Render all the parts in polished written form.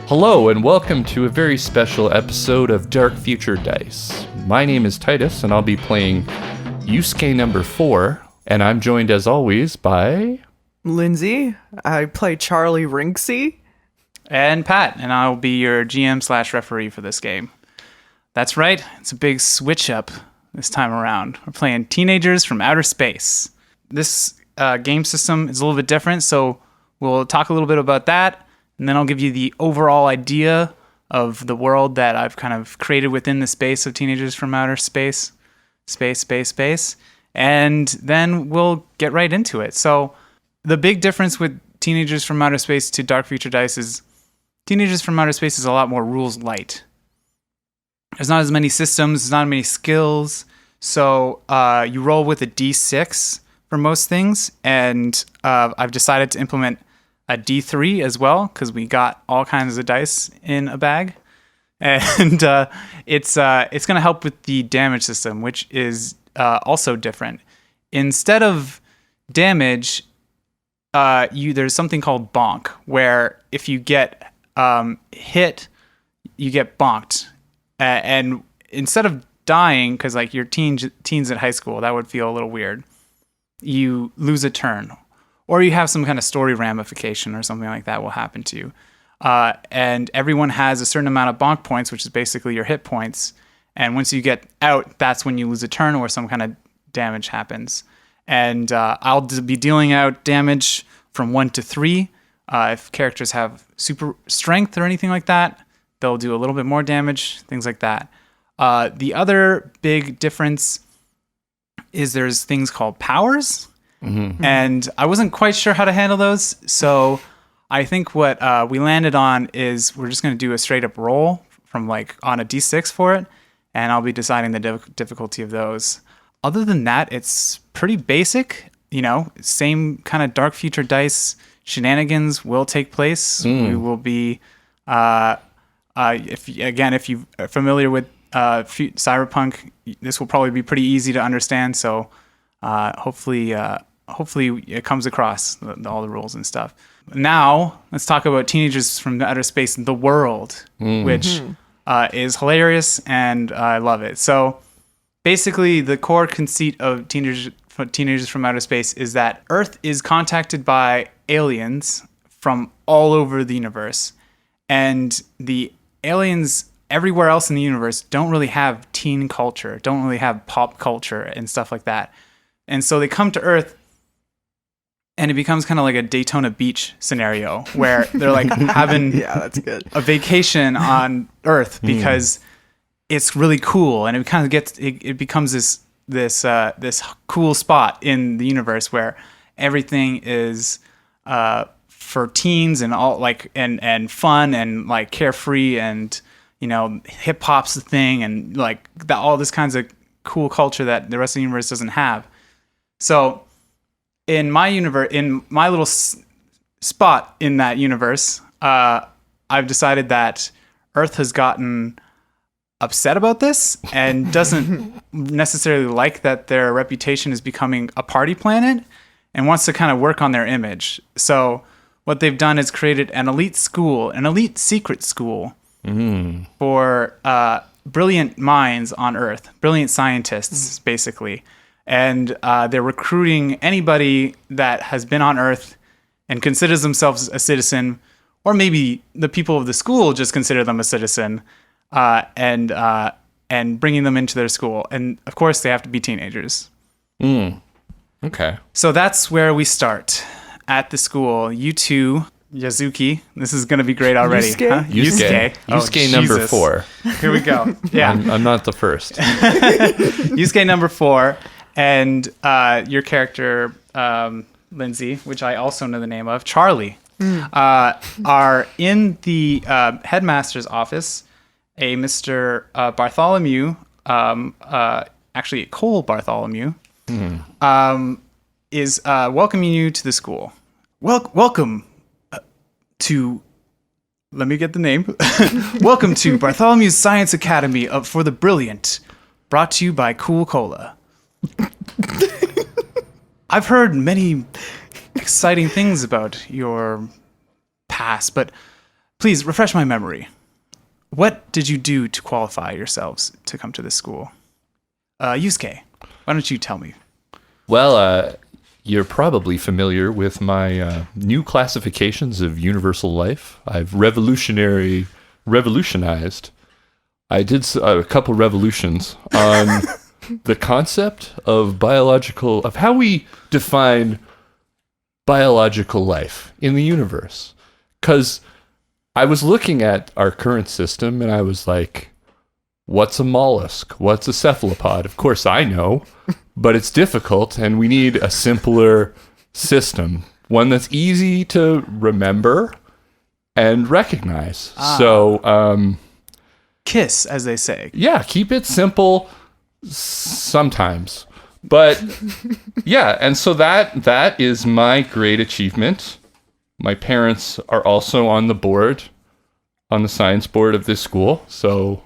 Hello and welcome to a very special episode of Dark Future Dice. My name is Titus and I'll be playing Yusuke number 4, and I'm joined as always by... Lindsay. I play Charlie Rinksy. And Pat, and I'll be your GM/referee for this game. That's right, it's a big switch up this time around. We're playing Teenagers from Outer Space. This game system is a little bit different, so we'll talk a little bit about that. And then I'll give you the overall idea of the world that I've kind of created within the space of Teenagers from Outer Space. Space. And then we'll get right into it. So the big difference with Teenagers from Outer Space to Dark Future Dice is Teenagers from Outer Space is a lot more rules light. There's not as many systems, there's not as many skills. So you roll with a D6 for most things. And I've decided to implement a D3 as well, because we got all kinds of dice in a bag. And it's going to help with the damage system, which is also different. Instead of damage, there's something called bonk, where if you get hit, you get bonked. And instead of dying, because like you're teens at high school, that would feel a little weird, you lose a turn. Or you have some kind of story ramification or something like that will happen to you. And everyone has a certain amount of bonk points, which is basically your hit points. And once you get out, that's when you lose a turn or some kind of damage happens. And I'll be dealing out damage from 1 to 3. If characters have super strength or anything like that, they'll do a little bit more damage, things like that. The other big difference is there's things called powers. Mm-hmm. And I wasn't quite sure how to handle those, so I think what we landed on is we're just going to do a straight up roll from like on a D6 for it, and I'll be deciding the difficulty of those. Other than that, it's pretty basic, same kind of Dark Future Dice shenanigans will take place. We will be, if you are familiar with Cyberpunk, this will probably be pretty easy to understand, so hopefully it comes across all the rules and stuff. Now, let's talk about Teenagers from Outer Space, the world, which is hilarious, and I love it. So basically, the core conceit of Teenagers from Outer Space is that Earth is contacted by aliens from all over the universe, and the aliens everywhere else in the universe don't really have teen culture, don't really have pop culture and stuff like that. And so they come to Earth, and it becomes kind of like a Daytona Beach scenario where they're like having that's good. a vacation on Earth because it's really cool, and it kind of it becomes this cool spot in the universe where everything is for teens and all like and fun and like carefree, and hip hop's the thing, and like all this kinds of cool culture that the rest of the universe doesn't have. So in my universe, in my little spot in that universe, I've decided that Earth has gotten upset about this and doesn't necessarily like that their reputation is becoming a party planet and wants to kind of work on their image. So what they've done is created an elite school, an elite secret school for brilliant minds on Earth, brilliant scientists, basically. And they're recruiting anybody that has been on Earth and considers themselves a citizen, or maybe the people of the school just consider them a citizen, and bringing them into their school. And of course, they have to be teenagers. Okay. So that's where we start at the school. You two, Yazuki, this is going to be great already. Yusuke? Huh? Yusuke number Jesus. 4. Here we go. Yeah. I'm not the first. Yusuke number 4. And your character, Lindsay, which I also know the name of, Charlie, are in the headmaster's office. A Mr. Bartholomew, actually Cole Bartholomew, is welcoming you to the school. Welcome to... Let me get the name. Welcome to Bartholomew's Science Academy for the Brilliant, brought to you by Cool Cola. I've heard many exciting things about your past, but please refresh my memory. What did you do to qualify yourselves to come to this school? Yusuke, why don't you tell me? Well, you're probably familiar with my new classifications of universal life. I've revolutionized. I did a couple revolutions on the concept of how we define biological life in the universe. Because I was looking at our current system and I was like, what's a mollusk? What's a cephalopod? Of course I know, but it's difficult and we need a simpler system, one that's easy to remember and recognize. So, KISS, as they say. yeah, keep it simple sometimes. But yeah, and so that is my great achievement. My parents are also on the science board of this school. So,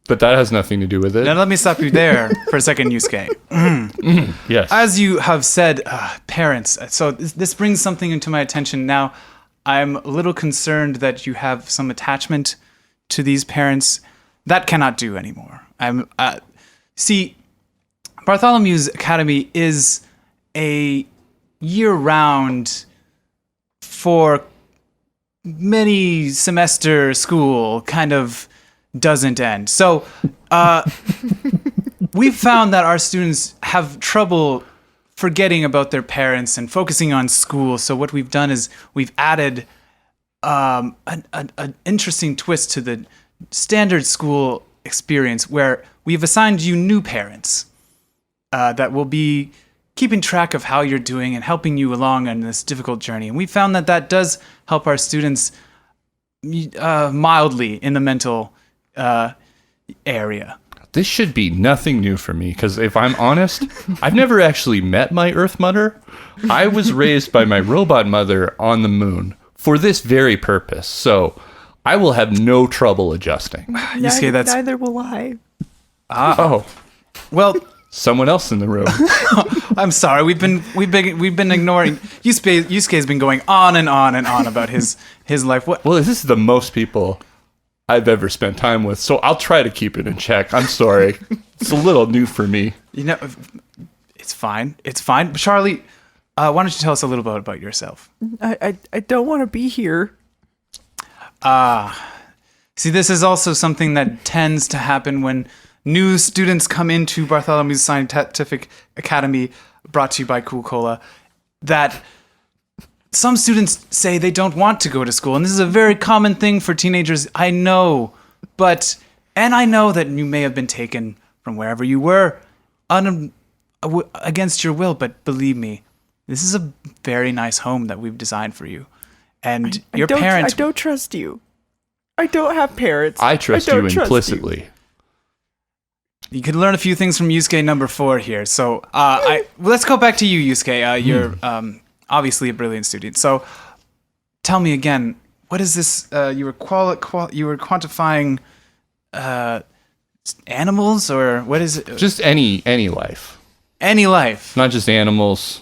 but that has nothing to do with it. Now let me stop you there for a second, Yusuke. Yes. As you have said, parents. So this brings something into my attention now. I'm a little concerned that you have some attachment to these parents. That cannot do anymore. See, Bartholomew's Academy is a year-round for many semester school, kind of doesn't end. So we've found that our students have trouble forgetting about their parents and focusing on school. So what we've done is we've added an interesting twist to the standard school experience where we've assigned you new parents that will be keeping track of how you're doing and helping you along on this difficult journey. And we found that does help our students mildly in the mental area. This should be nothing new for me, because if I'm honest, I've never actually met my Earth mother. I was raised by my robot mother on the moon for this very purpose, so I will have no trouble adjusting. Neither will I. Oh, Well, someone else in the room. I'm sorry. We've been ignoring. Yusuke's been going on and on and on about his life. What? Well, this is the most people I've ever spent time with, so I'll try to keep it in check. I'm sorry. It's a little new for me. You know, it's fine. It's fine. Charlie, why don't you tell us a little bit about yourself? I don't want to be here. See, this is also something that tends to happen when new students come into Bartholomew's Scientific Academy, brought to you by Cool Cola, that some students say they don't want to go to school. And this is a very common thing for teenagers, I know. And I know that you may have been taken from wherever you were against your will, but believe me, this is a very nice home that we've designed for you. And your parents... I don't trust you. I don't have parents. I trust you implicitly. You could learn a few things from Yusuke number 4 here. So let's go back to you, Yusuke. You're obviously a brilliant student. So tell me again, what is this? You were quantifying animals, or what is it? Just any life. Any life. Not just animals.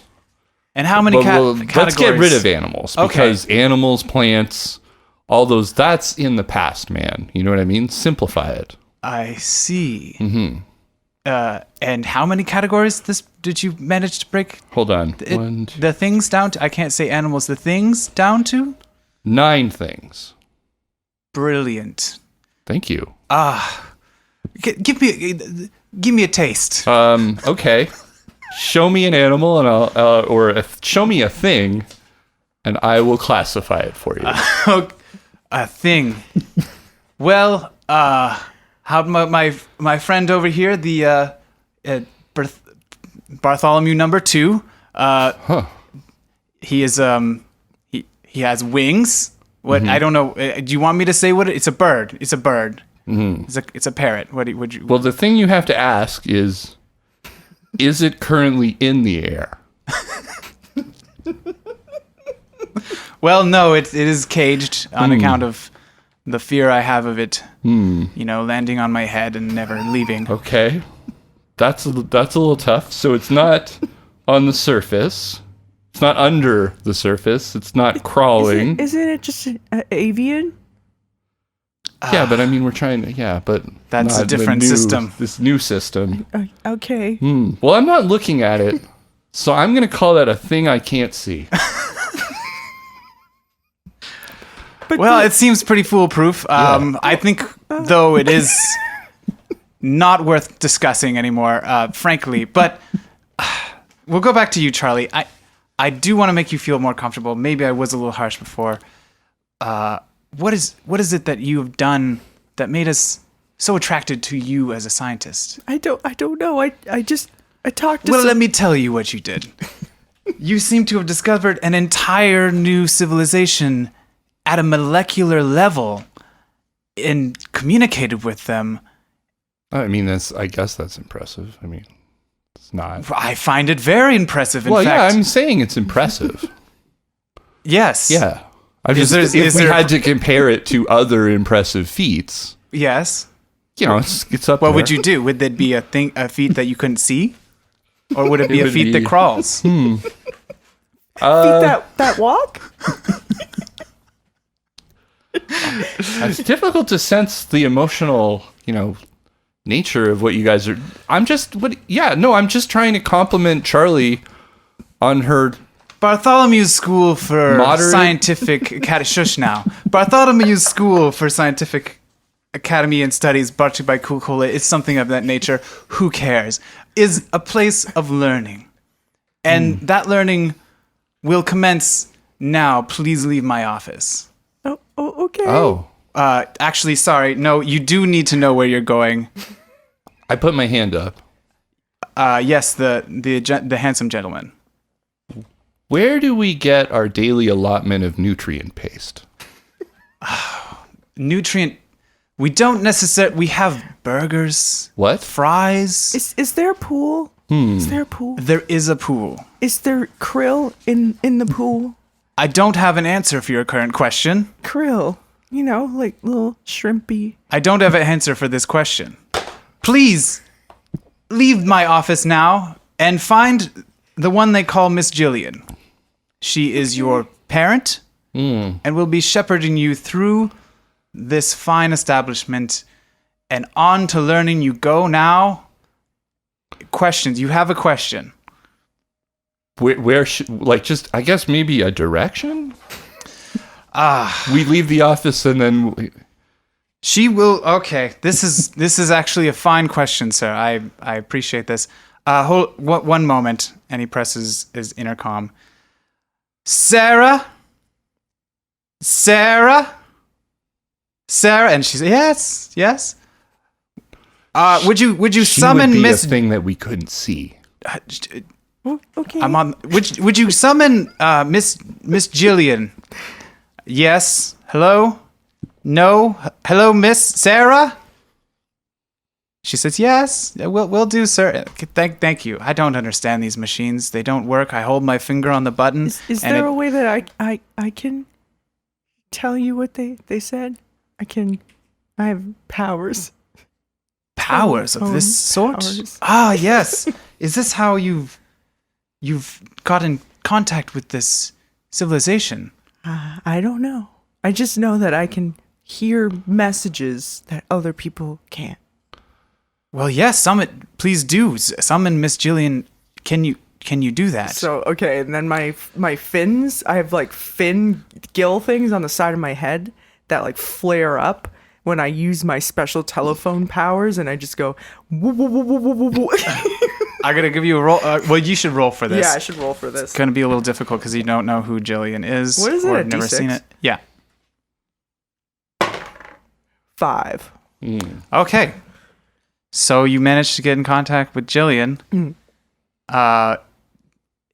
And how many categories? Let's get rid of animals, because animals, plants, all those, that's in the past, man. You know what I mean? Simplify it. I see. Mm-hmm. And how many categories did you manage to break? Hold on. The things down to? I can't say animals. The things down to? 9 things. Brilliant. Thank you. Give me a taste. Okay. Show me an animal, and show me a thing, and I will classify it for you. A thing. Well, how my friend over here, the Bartholomew number 2. He is he has wings. What? I don't know. Do you want me to say what? It's a bird. It's a bird. Mm-hmm. It's a parrot. Would you? Well, the thing you have to ask is it currently in the air? Well, no. It is caged on account of the fear I have of it, landing on my head and never leaving. Okay, that's a little tough. So it's not on the surface. It's not under the surface. It's not crawling. Isn't it just an avian? Yeah, but I mean, we're trying to. Yeah, but That's not a different system. This new system. Okay. Well, I'm not looking at it, so I'm going to call that a thing I can't see. Well, it seems pretty foolproof. I think, though, it is not worth discussing anymore, frankly. But we'll go back to you, Charlie. I do want to make you feel more comfortable. Maybe I was a little harsh before. What is it that you have done that made us so attracted to you as a scientist? I don't know. I talked to. Well, let me tell you what you did. You seem to have discovered an entire new civilization at a molecular level and communicated with them. I mean, I guess that's impressive. I mean, it's not. I find it very impressive. In Well, yeah, fact, I'm saying it's impressive. yes. Yeah. Is If we there- had to compare it to other impressive feats, Yes. it's up What there. would you do? Would it be a feat that you couldn't see, or would it be It a would feat be- that crawls? feet that walk. It's difficult to sense the emotional, nature of what you guys are. I'm just trying to compliment Charlie on her. Bartholomew's School for Moderate- Scientific Shush now. Bartholomew's School for Scientific Academy and Studies, brought to you by Coca-Cola. It's something of that nature. Who cares? Is a place of learning, and that learning will commence now. Please leave my office. Oh, okay. Oh, Actually, sorry. No, you do need to know where you're going. I put my hand up. Yes, the handsome gentleman. Where do we get our daily allotment of nutrient paste? Nutrient. We don't necessarily. We have burgers, What? fries. Is there a pool? Is there a pool? There is a pool. Is there krill in the pool? I don't have an answer for your current question. Krill, like little shrimpy. I don't have an answer for this question. Please leave my office now and find the one they call Miss Jillian. She is your parent and will be shepherding you through this fine establishment and on to learning you go now. Questions. You have a question. Where should, I guess maybe a direction? We leave the office and then. She will. Okay, this is actually a fine question, sir. I appreciate this. Hold one moment, and he presses his intercom. Sarah, and she's yes. Would you She summon would be Miss? a thing that we couldn't see. Oh, okay. I'm on. Would you summon Miss Jillian? Yes. Hello. No. Hello, Miss Sarah. She says yes. We'll do, sir. Thank you. I don't understand these machines. They don't work. I hold my finger on the button. Is there a way that I can tell you what they said? I have powers. powers of this sort? Powers. Ah, yes. Is this how you've got in contact with this civilization? I don't know. I just know that I can hear messages that other people can't. Well, yes, please do. Summon Miss Jillian. Can you do that? So, okay, and then my fins, I have like fin gill things on the side of my head that like flare up when I use my special telephone powers, and I just go woo, woo, woo, woo, woo, woo. I'm gonna give you a roll. Well, you should roll for this. Yeah, I should roll for this. It's gonna be a little difficult because you don't know who Jillian is. What is it, Or a have never D6? seen it. Yeah. 5. Okay. So you managed to get in contact with Jillian.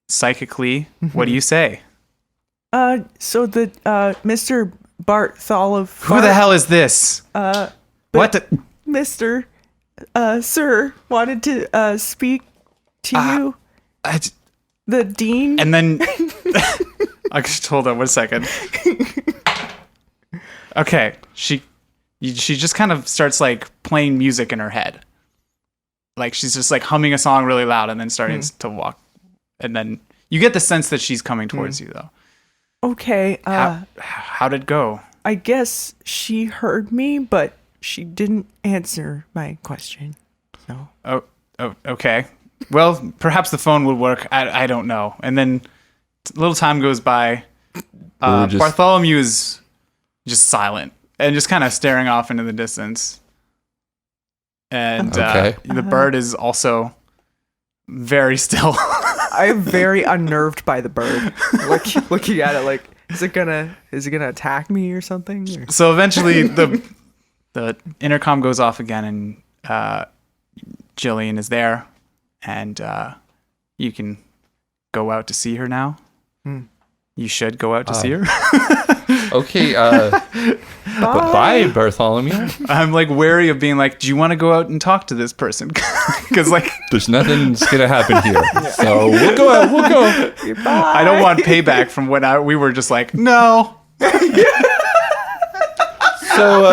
Psychically, what do you say? So the Mr. Bartholomew. Who the hell is this? What the? Mr. Sir wanted to speak to you, the dean. And then I just hold on 1 second. Okay, she just kind of starts like playing music in her head, like she's just like humming a song really loud and then starting to walk, and then You get the sense that she's coming towards you, though. Okay. How'd it go? I guess she heard me, but she didn't answer my question. So. Oh, okay. Well, perhaps the phone would work. I don't know. And then a little time goes by. Bartholomew is just silent and just kind of staring off into the distance. And the bird is also very still. I'm very unnerved by the bird. Looking at it like, is it gonna attack me or something? Or? So eventually the intercom goes off again, and Jillian is there, and you can go out to see her now. You should go out to see her. Okay. Bye, Bartholomew. I'm like wary of being like, do you want to go out and talk to this person? Because like, there's nothing's gonna happen here. So we'll go out. We'll go. Goodbye. I don't want payback from when we were just like, no. So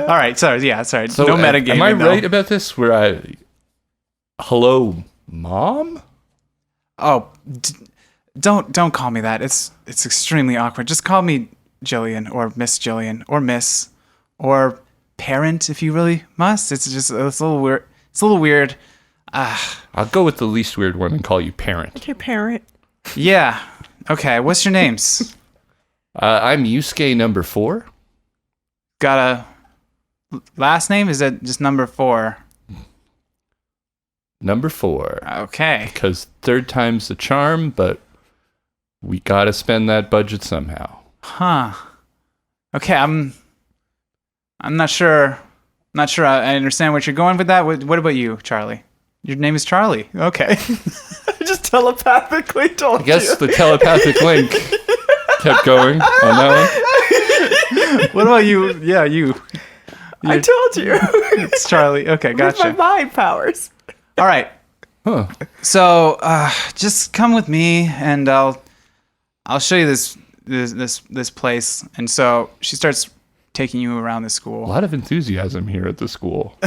All right. Sorry. So no metagaming. Am I though. right about this? Hello, Mom? Oh, don't call me that. It's extremely awkward. Just call me Jillian or Miss Jillian or Miss or parent if you really must. It's a little weird. It's a little weird. I'll go with the least weird one and call you parent. Okay, parent. Yeah. Okay. What's your names? I'm Yusuke number 4. Got a last name? Is that just number 4? Number 4. Okay. Because third time's the charm, but we gotta spend that budget somehow. Huh. Okay. I'm not sure. Not sure I understand what you're going with that. What about you, Charlie? Your name is Charlie. Okay. I just telepathically told I guess the telepathic link kept going on that What about you? Yeah, you. I told you. It's Charlie. Okay, gotcha. With my mind powers. All right. one. Huh. So just come with me, and I'll show you this place. And so she starts taking you around the A school, lot of enthusiasm here at the school.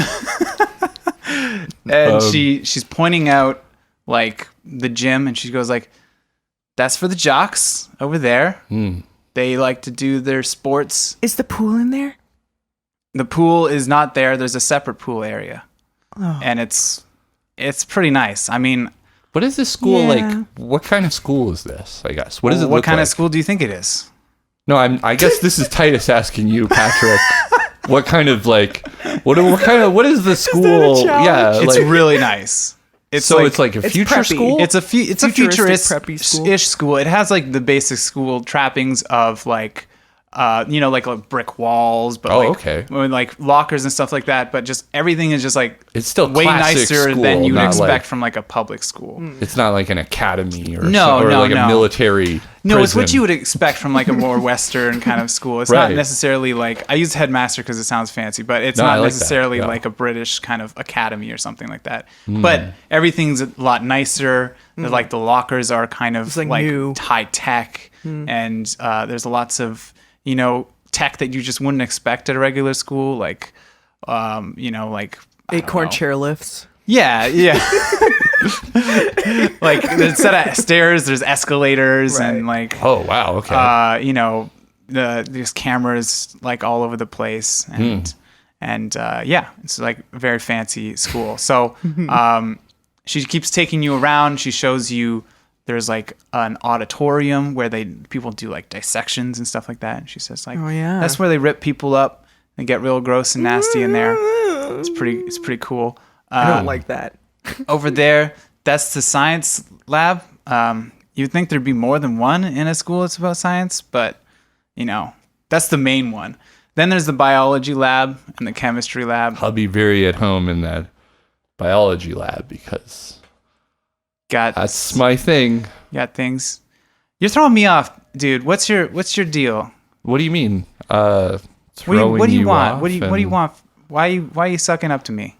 and she's pointing out like the gym, and she goes like, "That's for the jocks over there. They like to do their sports. Is the pool in there? The pool is not there. There's a separate pool area, and it's pretty nice. I mean." What is this school Yeah. like? What kind of school is this? I guess. What does it What look kind like? of school do you think it is? No, I guess this is Titus asking you, Patrick. What kind of like? What is the school? challenge? It's like, really nice. it's like a it's future preppy. school. It's a Futuristic futurist preppy school. ish school. It has like the basic school trappings of like like brick walls, but okay. like lockers and stuff like that. But just everything is just like It's still way classic nicer school, than you'd not expect like- from like a public school. It's not like an academy or No, or no, like no. a military. No, it's what prison. you would expect from like a more Western kind of school. It's Right. not necessarily like, I use headmaster because it sounds fancy, but it's No, I not like that. necessarily Yeah. like a British kind of academy or something like that. But everything's a lot nicer. Like the lockers are kind of like, like new. high tech, and there's lots of tech that you just wouldn't expect at a regular school, like like I don't Acorn know. chair lifts. Yeah. Like instead of stairs, there's escalators and like Oh wow. Okay. there's cameras like all over the place, and it's like a very fancy school. So she keeps taking you around. She shows you there's like an auditorium where people do like dissections and stuff like that. And she says like, Oh, yeah. that's where they rip people up and get real gross and nasty in there. It's pretty cool. I don't like that. Over there, that's the science lab. You'd think there'd be more than one in a school that's about science, but that's the main one. Then there's the biology lab and the chemistry lab. I'll be very at home in that biology lab because that's my thing. Got things. You're throwing me off, dude. What's your deal? What do you mean? What do you want? off What do you want? Why are you sucking up to me?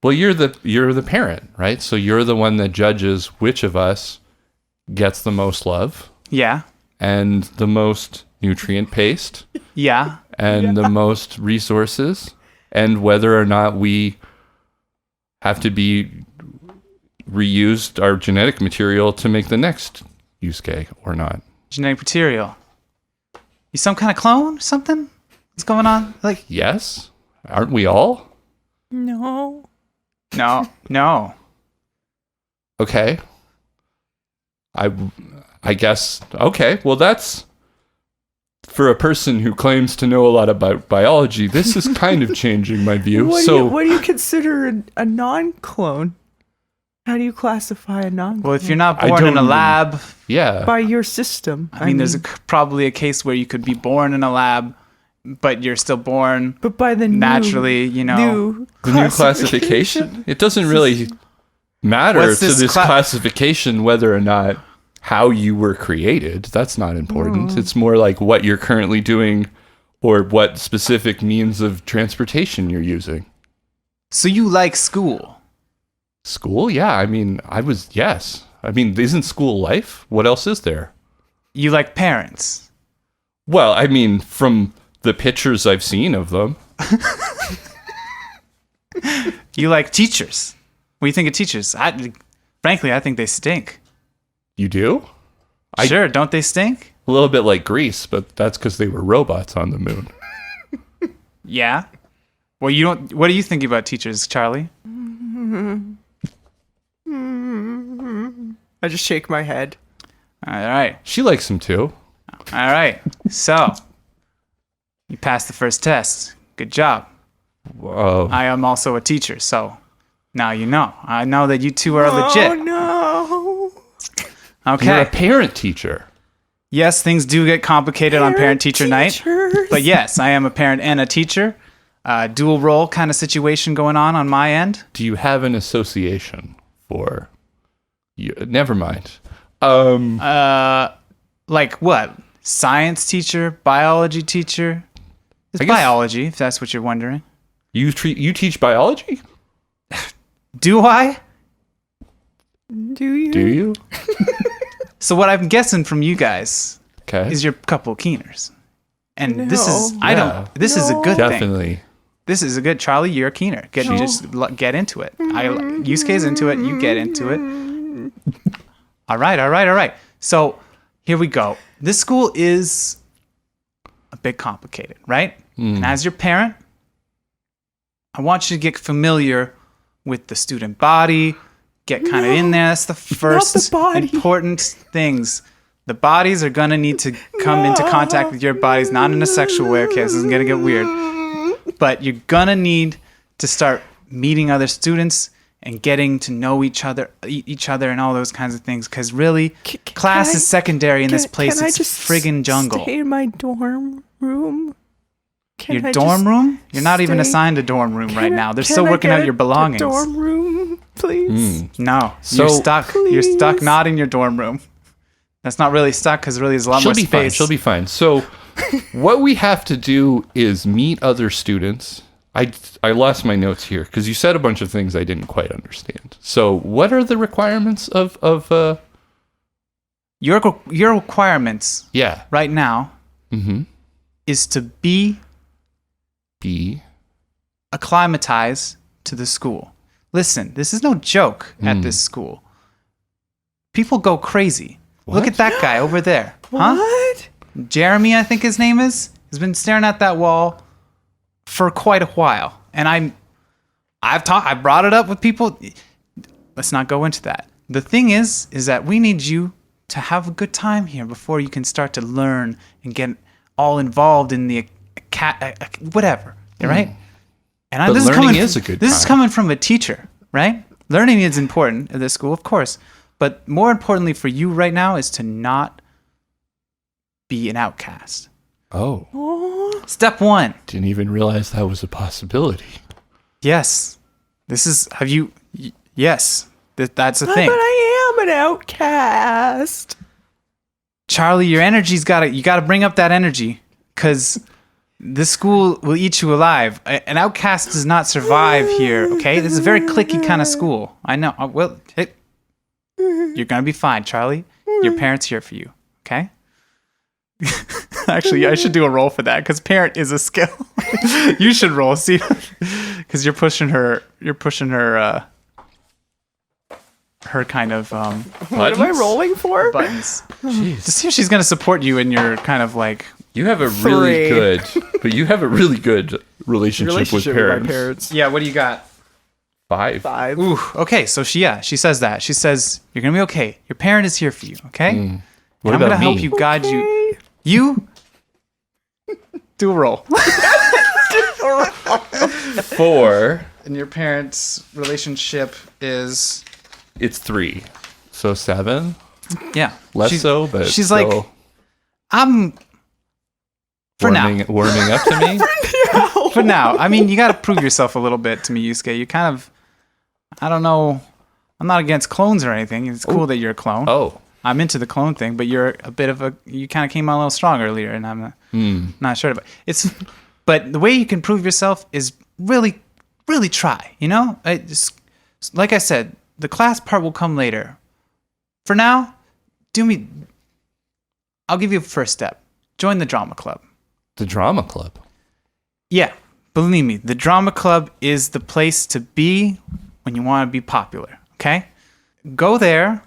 Well, you're the parent, right? So you're the one that judges which of us gets the most love Yeah. and the most nutrient paste Yeah. and the most resources, and whether or not we have to be reused our genetic material to make the next Yusuke, or not. Genetic material. You some kind of clone? Something? What's going on? Like, Yes? Aren't we all? No. no. Okay. I guess. Okay. Well, that's for a person who claims to know a lot about biology. This is kind of changing my view. What So do you consider a non-clone? How do you classify a non-clone? Well, if you're not I born in don't a even- lab, yeah. By your system. I mean, there's probably a case where you could be born in a lab, but you're still born but by the naturally, you know. new The new classification. It doesn't really matter What's to this this classification whether or not how you were created. That's not important. It's more like what you're currently doing or what specific means of transportation you're using. So you like school? School? Yeah. I mean, yes. I mean, isn't school life? What else is there? You like parents? Well, I mean, from the pictures I've seen of them. You like teachers? What do you think of teachers? Frankly, I think they stink. You do? Sure, don't they stink? A little bit like Greece, but that's because they were robots on the moon. Yeah. Well, you don't. What do you think about teachers, Charlie? I just shake my head. All right. She likes them too. All right. So, you passed the first test. Good job. Whoa. I am also a teacher, so now you know. I know that you two are legit. Oh no. Okay. You're a parent teacher. Yes, things do get complicated on parent-teacher night. Teachers. But yes, I am a parent and a teacher. Dual role kind of situation going on my end. Do you have an association for you? Never mind. Like what? Science teacher, biology teacher. It's I guess- biology, if that's what you're wondering. You teach biology? Do I? Do you? Do you? So what I'm guessing from you guys Okay. is you're a couple of keeners. And this is No. this is a good thing. Definitely. This is a good Charlie, you're a keener. Get into it. Yusuke's into it, you get into it. All right. So, here we go. This school is a bit complicated, right? And as your parent, I want you to get familiar with the student body, get kind of in there. That's the first body. important things. The bodies are going to need to come into contact with your bodies, not in a sexual way. Okay, this is going to get weird. But you're going to need to start meeting other students and getting to know each other and all those kinds of things. Because really, class is secondary in this place. It's friggin' jungle. Stay in my dorm room. Can Your I dorm just room? You're not even stay- assigned a dorm room right now. They're Can still I working get out your a belongings. dorm room, please. No, So- you're stuck. You're stuck Please. not in your dorm room. That's not really stuck because really there's a lot She'll more be fine. space. She'll be fine. So, what we have to do is meet other students. I lost my notes here because you said a bunch of things I didn't quite understand. So, what are the requirements of Your requirements yeah. right now is to be acclimatized to the school. Listen, this is no joke at this school. People go crazy. Look What? at that guy over there. Huh? What? Jeremy, I think his name is, has been staring at that wall for quite a while. And I brought it up with people. Let's not go into that. The thing is that we need you to have a good time here before you can start to learn and get all involved in the whatever. Right? And But this learning is a good This is time. coming from a teacher, right? Learning is important at this school, of course. But more importantly for you right now is to not be an outcast. Oh, Step 1. didn't even realize that was a possibility. Yes. Yes. That's a thing. But I am an outcast. Charlie, your energy's you gotta bring up that energy. Cause this school will eat you alive. An outcast does not survive here, okay? This is a very cliquey kind of school. I know. Well, you're gonna be fine, Charlie. Your parents here for you, okay? Actually, I should do a roll for that because parent is a skill. You should roll, see, because you're pushing her. her kind of What am I rolling for? buttons to Jeez. see if she's going to support you in your kind of like. You have a really 3. good relationship with my parents. parents. Yeah, what do you got? 5. 5. Ooh, okay. So she says that. She says you're gonna be okay. Your parent is here for you. Okay. Mm. What And I'm about gonna me? help you, guide you. You do a roll. 4. And your parents' relationship is It's 3. So 7. yeah Less she's, so, but she's still like I'm for now. warming up to me. For now, I mean, you got to prove yourself a little bit to me, Yusuke. You kind of, I don't know. I'm not against clones or anything. It's cool that you're a clone. Oh, I'm into the clone thing, but you're a bit of a. You kind of came out a little strong earlier, and I'm not sure about it's. But the way you can prove yourself is really, really try. You know, like I said, the class part will come later. For now, I'll give you a first step. Join the drama club. the drama club. Yeah, believe me, the drama club is the place to be when you want to be popular, okay? Go there,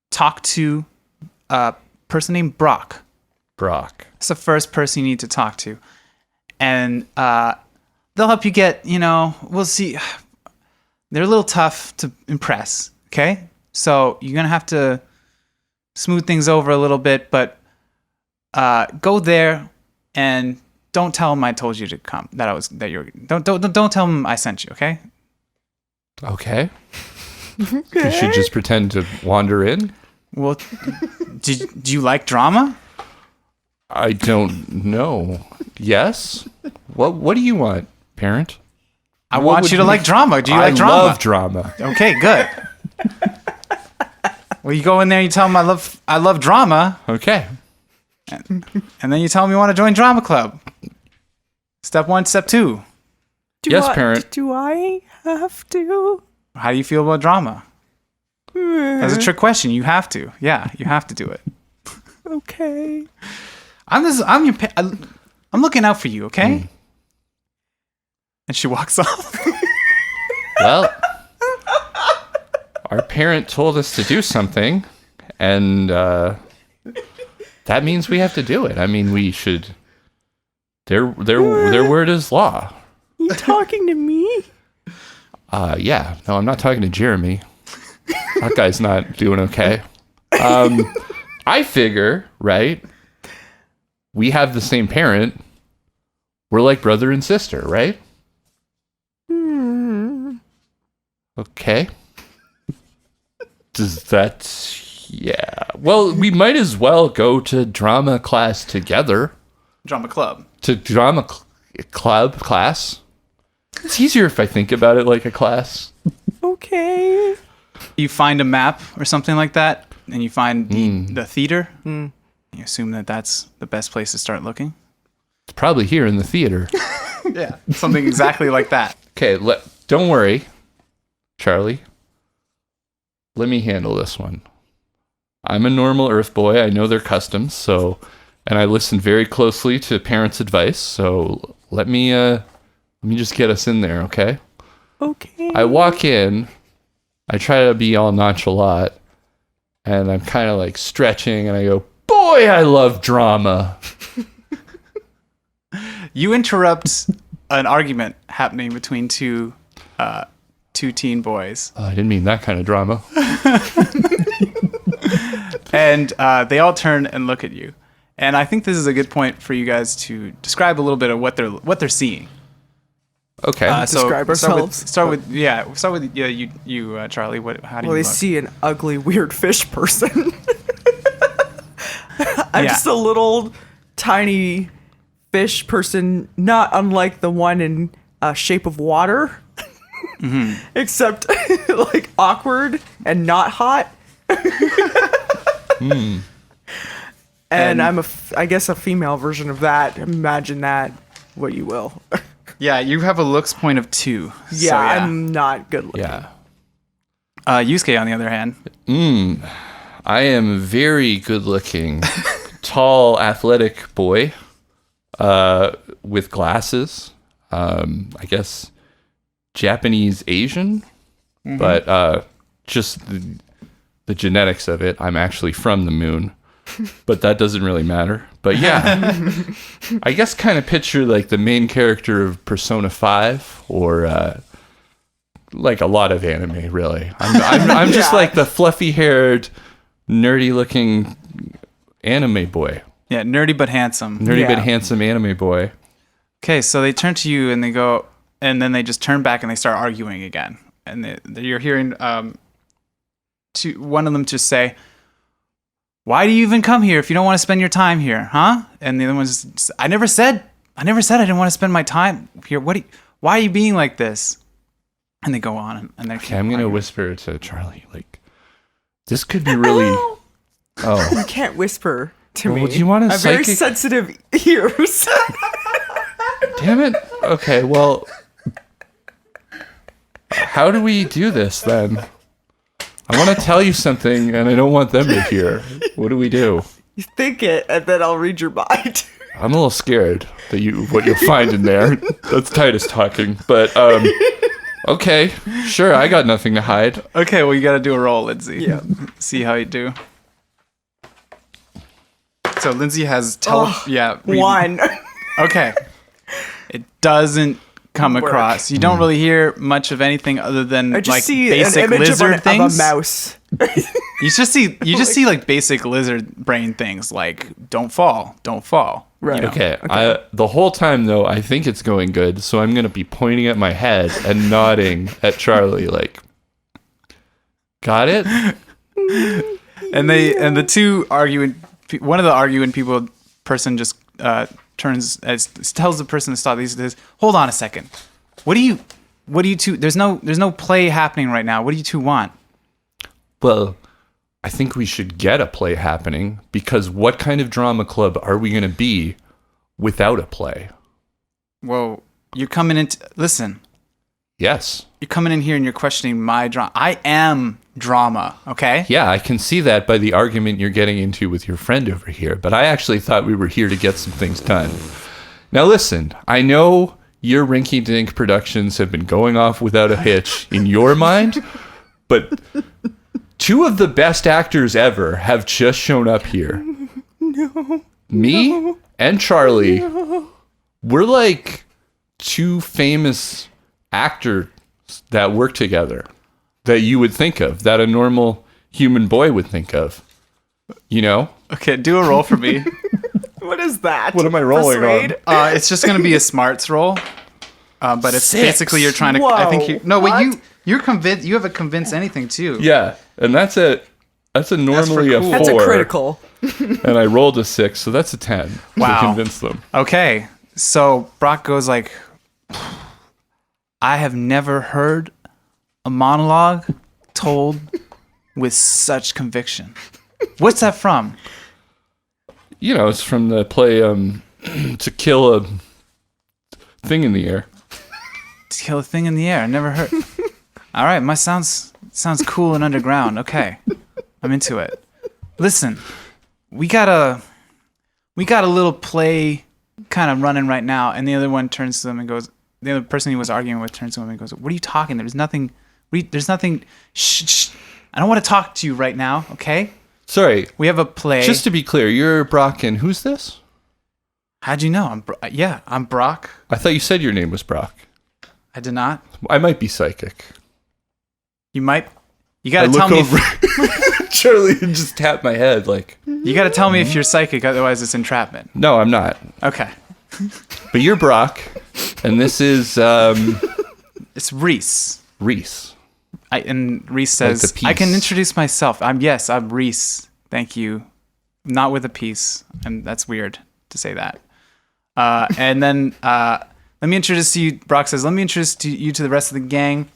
talk to a person named Brock. Brock. That's the first person you need to talk to. And they'll help you get, we'll see. They're a little tough to impress, okay? So you're going to have to smooth things over a little bit, but go there and don't tell them I told you to come. Don't tell them I sent you, okay? Okay. You should just pretend to wander in. Well, do you like drama? I don't know. Yes. What do you want, parent? I What want would you to like drama. Do you I like drama? love drama. Okay, good. Well, you go in there and you tell them I love drama, Okay. and then you tell them you want to join drama club. Step 1, step 2. Yes, parent. Do I have to? How do you feel about drama? That's a trick question. You have to. Yeah, you have to do it. Okay. I'm looking out for you, okay? And she walks off. Well, our parent told us to do something, and that means we have to do it. I mean, we should. Their word is law. You talking to me? Yeah. No, I'm not talking to Jeremy. That guy's not doing okay. I figure, right? We have the same parent. We're like brother and sister, right? Okay. Does that... Yeah. Well, we might as well go to drama class together. Drama club. To drama club class. It's easier if I think about it like a class. Okay. You find a map or something like that, and you find the theater. You assume that that's the best place to start looking. It's probably here in the theater. Yeah, something exactly like that. Okay, don't worry, Charlie. Let me handle this one. I'm a normal Earth boy. I know their customs, and I listen very closely to parents' advice. So let me just get us in there, okay? Okay. I walk in. I try to be all nonchalant, and I'm kind of like stretching, and I go, "Boy, I love drama." You interrupt an argument happening between two teen boys, I didn't mean that kind of drama. and they all turn and look at you. And I think this is a good point for you guys to describe a little bit of what they're seeing. Okay. Describe ourselves. Start with you, Charlie. How do Well, you they look? see an ugly, weird fish person. I'm Yeah. just a little tiny fish person, not unlike the one in Shape of Water, except like awkward and not hot. And I'm I guess a female version of that. Imagine that, what you will. Yeah, you have a looks point of 2. Yeah, I'm not good looking. Yeah. Yusuke, on the other hand. I am a very good looking, tall, athletic boy with glasses. I guess Japanese Asian, but just the genetics of it. I'm actually from the moon, but that doesn't really matter. But yeah, I guess kind of picture like the main character of Persona 5 or like a lot of anime, really. I'm just like the fluffy-haired, nerdy-looking anime boy. Yeah, nerdy but handsome. Nerdy but handsome anime boy. Okay, so they turn to you and they go, and then they just turn back and they start arguing again. And you're hearing one of them just say, "Why do you even come here if you don't want to spend your time here, huh?" And the other one's just, I never said I didn't want to spend my time here. Why are you being like this? And they go on and they Okay, I'm going to whisper to Charlie, like, this could be really... You can't whisper to me. Do you want to I have very sensitive ears. Damn it. Okay, well, how do we do this then? I want to tell you something and I don't want them to hear. What do we do? You think it and then I'll read your mind. I'm a little scared that what you'll find in there. That's Titus talking, but okay, sure, I got nothing to hide. Okay, well, you got to do a roll, Lindsay. Yeah. See how you do. So Lindsay has one. Okay. It doesn't come across. You don't really hear much of anything other than I just like see basic an image lizard things. Of a mouse. You just see like basic lizard brain things like don't fall. Right. You know? Okay. The whole time though, I think it's going good, so I'm gonna be pointing at my head and nodding at Charlie, like, got it? And the two arguing, one of the arguing person just tells the person to stop. He says, "Hold on a second. What do you two? There's no play happening right now. What do you two want?" Well, I think we should get a play happening, because what kind of drama club are we going to be without a play? Well, you're coming in. Listen. Yes. You're coming in here and you're questioning my drama. I am drama, okay? Yeah, I can see that by the argument you're getting into with your friend over here, but I actually thought we were here to get some things done. Now listen, I know your rinky-dink productions have been going off without a hitch in your mind, but... two of the best actors ever have just shown up here. No. Me and Charlie. No. We're like two famous actors that work together that you would think of, that a normal human boy would think of. You know? Okay, do a roll for me. What is that? What am I rolling Persuade? on? It's just going to be a smarts roll. But it's 6. basically you're trying to... Whoa, I think what? You're convinced. You haven't convinced anything too. Yeah, and that's normally a 4. That's a critical. And I rolled a 6, so that's a 10 Wow. to convince them. Okay, so Brock goes like, "I have never heard a monologue told with such conviction." What's that from? You know, it's from the play To Kill a Thing in the Air. To kill a thing in the air. I never heard. All right, my sounds cool and underground. Okay, I'm into it. Listen, we got a little play kind of running right now, and the other one turns to them and goes. The other person he was arguing with turns to him and goes, "What are you talking? There's nothing. There's nothing. Shh. I don't want to talk to you right now. Okay? Sorry, We have a play. just to be clear, you're Brock, and who's this? How'd you know? I'm Brock. I thought you said your name was Brock. I did not. I might be psychic. You might. You gotta tell me. Charlie just tapped my head like. You gotta tell me if you're psychic, otherwise it's entrapment. No, I'm not. Okay. But you're Brock, and this is It's Reese. Reese. And Reese says, Like the "I can piece. introduce myself. I'm Reese. Thank you. Not with a piece." And that's weird to say that. And then let me introduce you. Brock says, "Let me introduce you to the rest of the gang.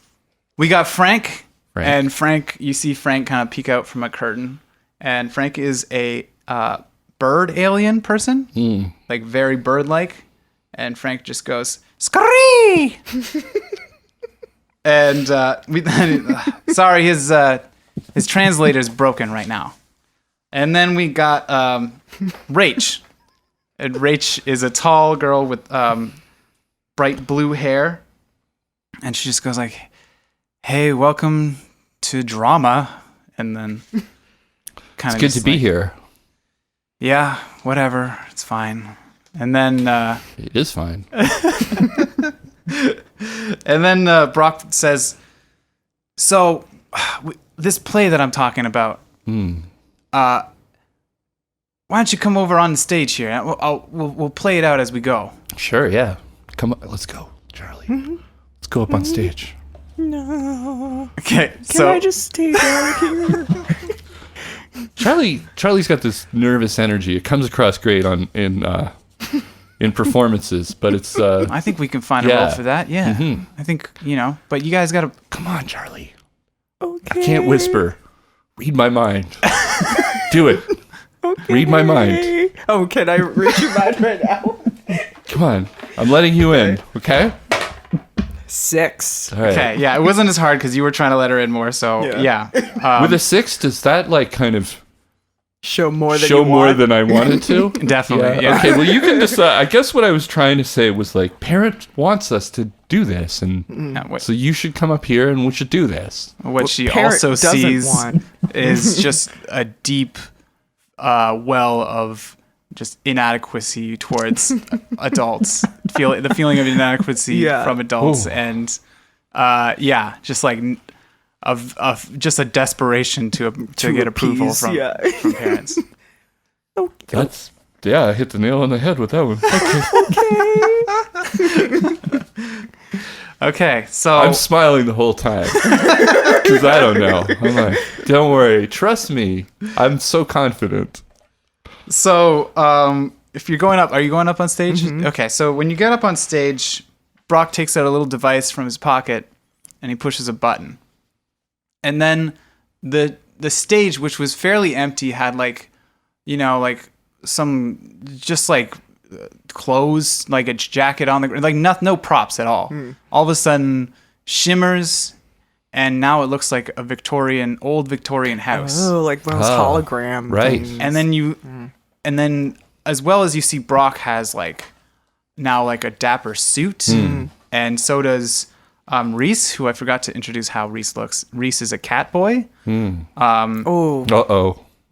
We got Frank. And Frank, you see Frank kind of peek out from a curtain. And Frank is a bird alien person, like very bird-like. And Frank just goes, "Scurry!" And sorry, his translator's broken right now. And then we got Rach. And Rach is a tall girl with bright blue hair. And she just goes like, "Hey, welcome to drama, and then kind It's good to be here. Yeah, whatever. It's fine. And then It is fine. Brock says, "So, this play that I'm talking about. Why don't you come over on the stage here? We'll play it out as we go." Sure, yeah. Come on, let's go, Charlie. Let's go up on stage. No. Okay, Can I just stay down here? Charlie's got this nervous energy. It comes across great in performances, but it's I think we can find a role for that. Yeah, I think but you guys gotta come on, Charlie. Okay. I can't whisper. Read my mind. Do it. Okay. Read my mind. Oh, can I read your mind right now? Come on. I'm letting you in, okay? 6. All right. Okay, yeah, it wasn't as hard because you were trying to let her in more. So yeah. With a 6, does that like kind of Show more than show you more want? than I wanted to? Definitely, yeah. Okay, well, you can decide. I guess what I was trying to say was like, parent wants us to do this, and so you should come up here and we should do this. What she parent also doesn't sees want. is just a deep well of just inadequacy towards adults. The feeling of inadequacy from adults, Ooh. and just like of just a desperation to get approval appease, from parents. That's I hit the nail on the head with that one. Okay. Okay, so I'm smiling the whole time because I don't know. I'm like, don't worry, trust me. I'm so confident. So, if you're going up, are you going up on stage? Okay, so when you get up on stage, Brock takes out a little device from his pocket and he pushes a button. And then the stage, which was fairly empty, had like some just like clothes, like a jacket on the ground, like no props at all. All of a sudden shimmers, and now it looks like old Victorian house. Oh, like those hologram right. things. And then as well as you see, Brock has like now like a dapper suit, and so does Reese, who I forgot to introduce how Reese looks. Reese is a cat boy. Oh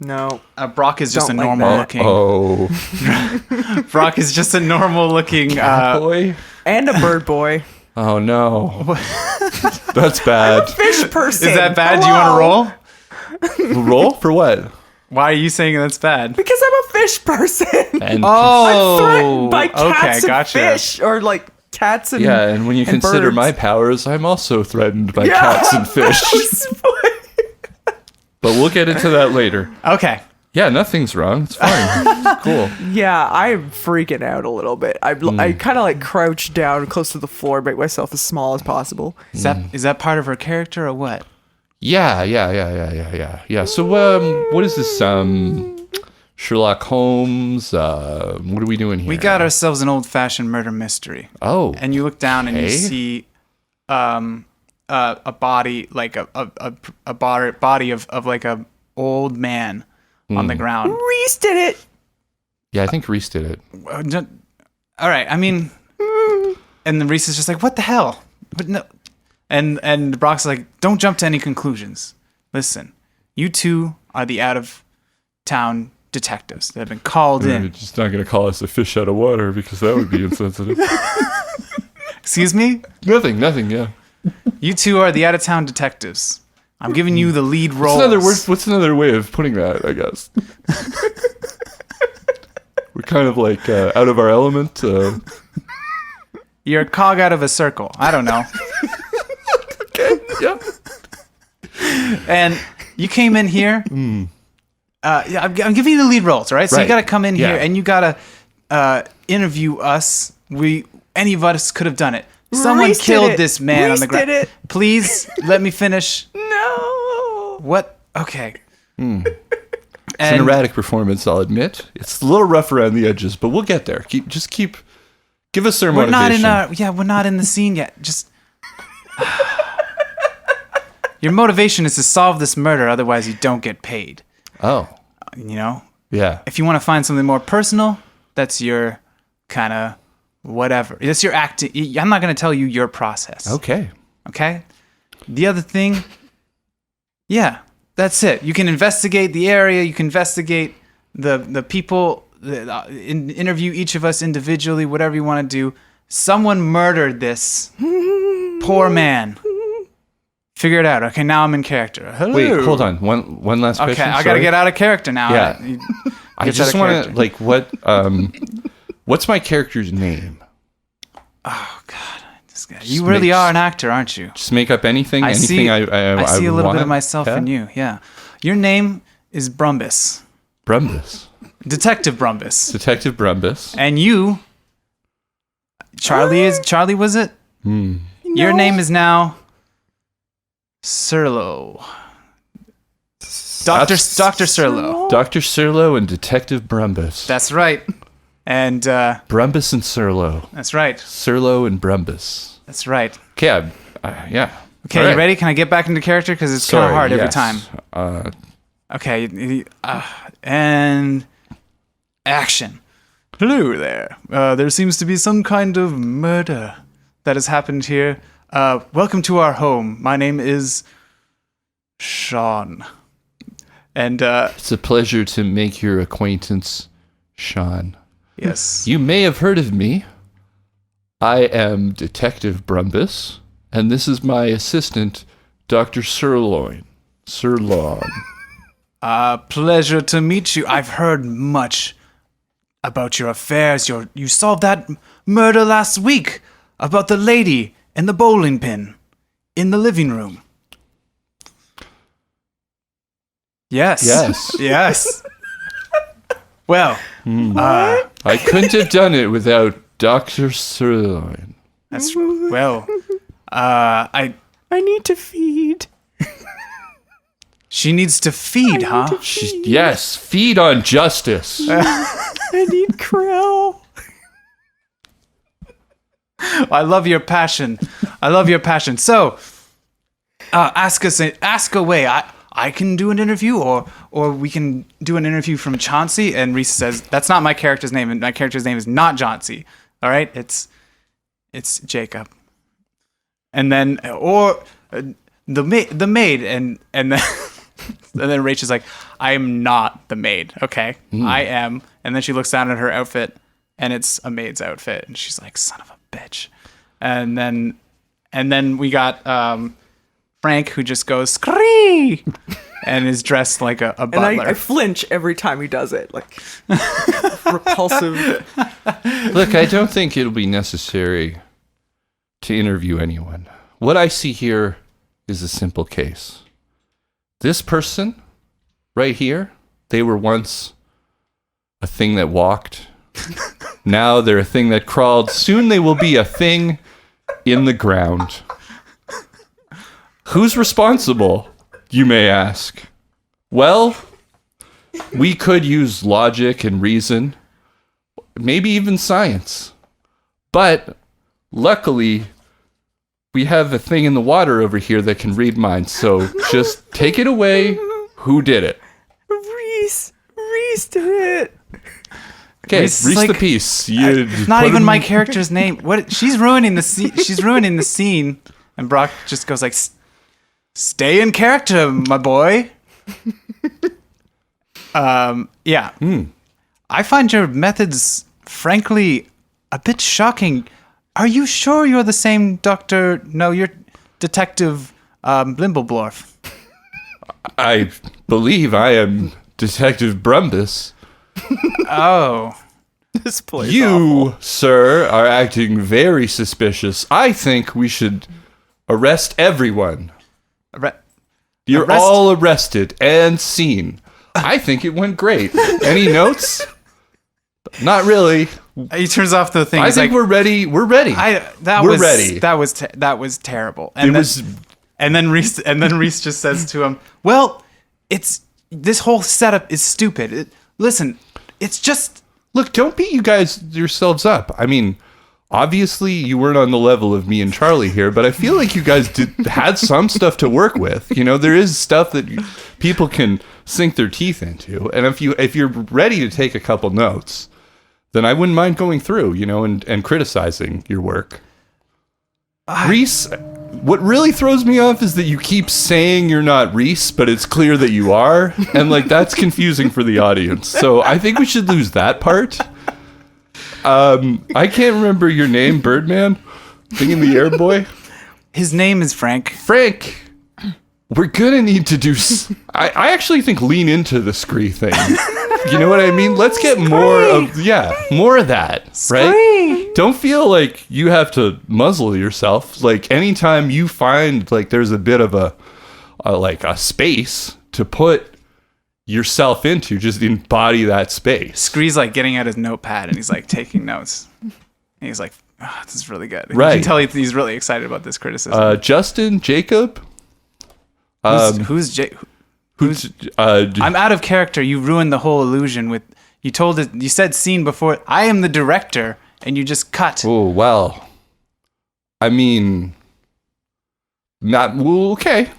no. Brock is just Don't a like normal that. looking. Brock is just a normal looking. Boy. And a bird boy. Oh no. That's bad. Fish person. Is that bad? Hello? Do you want to roll? Roll for what? Why are you saying that's bad? Because I'm a fish person. And Oh, I'm threatened by cats and gotcha. fish, or like cats and yeah, and when you and consider birds. my powers, I'm also threatened by Yeah. cats and fish. But we'll get into that later. Okay. Yeah, nothing's wrong. It's fine. Cool. Yeah, I'm freaking out a little bit. I kind of like crouch down close to the floor, make myself as small as possible. Is that part of her character or what? Yeah. So, what is this? Sherlock Holmes. What are we doing here? We got ourselves an old-fashioned murder mystery. Oh. And you look down and you Okay. see a body, like a body of like a old man on the ground. Reese did it. Yeah, I think Reese did it. All right, I mean, and then Reese is just like, "What the hell?" But no, and Brock's like, "Don't jump to any conclusions. Listen, you two are the out-of-town detectives that have been called You're in." just not going to call us a fish out of water because that would be insensitive. Excuse me? Nothing. Yeah. You two are the out-of-town detectives. I'm giving you the lead roles. What's another way of putting that? I guess we're kind of like out of our element. You're a cog out of a circle. I don't know. Okay. Yeah. And you came in here. I'm giving you the lead roles, all right? So you Right. got to come in Yeah. here and you got to interview us. Any of us could have done it. Someone Reese did killed it. this man on Reese the ground. did it. Please let me finish. No. What? Okay. It's an erratic performance, I'll admit. It's a little rough around the edges, but we'll get there. Give us our we're motivation. we're not in the scene yet. Just your motivation is to solve this murder, otherwise you don't get paid. Oh, You know? yeah. If you want to find something more personal, that's your kind of whatever. That's your acting. I'm not going to tell you your process. Okay. Okay? The other thing, Yeah, that's it. You can investigate the area. You can investigate the people. Interview each of us individually. Whatever you want to do. Someone murdered this poor man. Figure it out. Okay, now I'm in character. Hello. Wait, hold on. One last question. Okay, I gotta get out of character now. Yeah. I just want to like what's my character's name? Oh God, this guy. You really are an actor, aren't you? Just make up anything. I see a little bit of myself in you. Yeah. Your name is Brumbus. Brumbus. Detective Brumbus. Detective Brumbus. And you, Charlie, was it? Hmm. Your name is now Serlo. Dr. Serlo. Dr. Serlo and Detective Brumbus. That's right. And Brumbus and Serlo. That's right. Serlo and Brumbus. That's right. Okay, yeah. Okay, All you right. ready? Can I get back into character? Because it's kind of hard every time. Okay, and action. Hello there. There seems to be some kind of murder that has happened here. Welcome to our home. My name is Sean. And it's a pleasure to make your acquaintance, Sean. yes. You may have heard of me. I am Detective Brumbus, and this is my assistant, Dr. Sirloin. Pleasure to meet you. I've heard much about your affairs. You solved that murder last week about the lady and the bowling pin in the living room. Yes. Yes. Well, I couldn't have done it without Dr. Sirloin. that's well. I need to feed. She needs to feed, huh? Yes, feed on justice. I need krill. I love your passion. So, ask away. I can do an interview, or we can do an interview from Chauncey. And Reese says that's not my character's name, and my character's name is not Chauncey. All right, it's Jacob. And then the maid, and then and then Rachel's like, I am not the maid. Okay, I am. And then she looks down at her outfit, and it's a maid's outfit, and she's like, son of a bitch. And then we got Frank, who just goes scree and is dressed like a butler. And I flinch every time he does it, like repulsive. Look, I don't think it'll be necessary to interview anyone. What I see here is a simple case. This person right here, they were once a thing that walked. Now they're a thing that crawled. Soon they will be a thing in the ground. Who's responsible, you may ask? Well, we could use logic and reason, maybe even science. But luckily, we have a thing in the water over here that can read minds. So just take it away. Who did it? Reese did it. Okay, Reese Reese like, the piece. Not even my character's name. What? She's ruining the scene. She's ruining the scene. And Brock just goes like, "Stay in character, my boy." Yeah. I find your methods, frankly, a bit shocking. Are you sure you're the same Doctor? No, you're Detective Blimbleblorf. I believe I am Detective Brumbus. Oh. This place. You, sir, are acting very suspicious. I think we should arrest everyone. You're Arrest? all arrested and seen. I think it went great. Any notes? Not really. He turns off the thing. I He's think like, we're ready. We're ready. We're ready. That was terrible. And then Reese just says to him, "Well, this whole setup is stupid. Listen, it's just look, don't beat you guys yourselves up. I mean, obviously you weren't on the level of me and Charlie here, but I feel like you guys had some stuff to work with. You know, there is stuff that people can sink their teeth into. And if you're ready to take a couple notes, then I wouldn't mind going through, and criticizing your work. Reese, What really throws me off is that you keep saying you're not Reese, but it's clear that you are. And like, that's confusing for the audience. So I think we should lose that part. I can't remember your name, Birdman. Thing in the air boy. His name is Frank. Frank. We're gonna need to do. I actually think lean into the scree thing. You know what I mean? Let's get more of that, right? Don't feel like you have to muzzle yourself. Like anytime you find like there's a bit of a space to put yourself into, just embody that space. Scree's like getting out his notepad and he's like taking notes. And he's like, oh, this is really good. Right. You can tell he's really excited about this criticism. Justin, Jacob. Who's I'm out of character. You ruined the whole illusion with you said scene before. I am the director and you just cut. Oh, well. I mean, okay.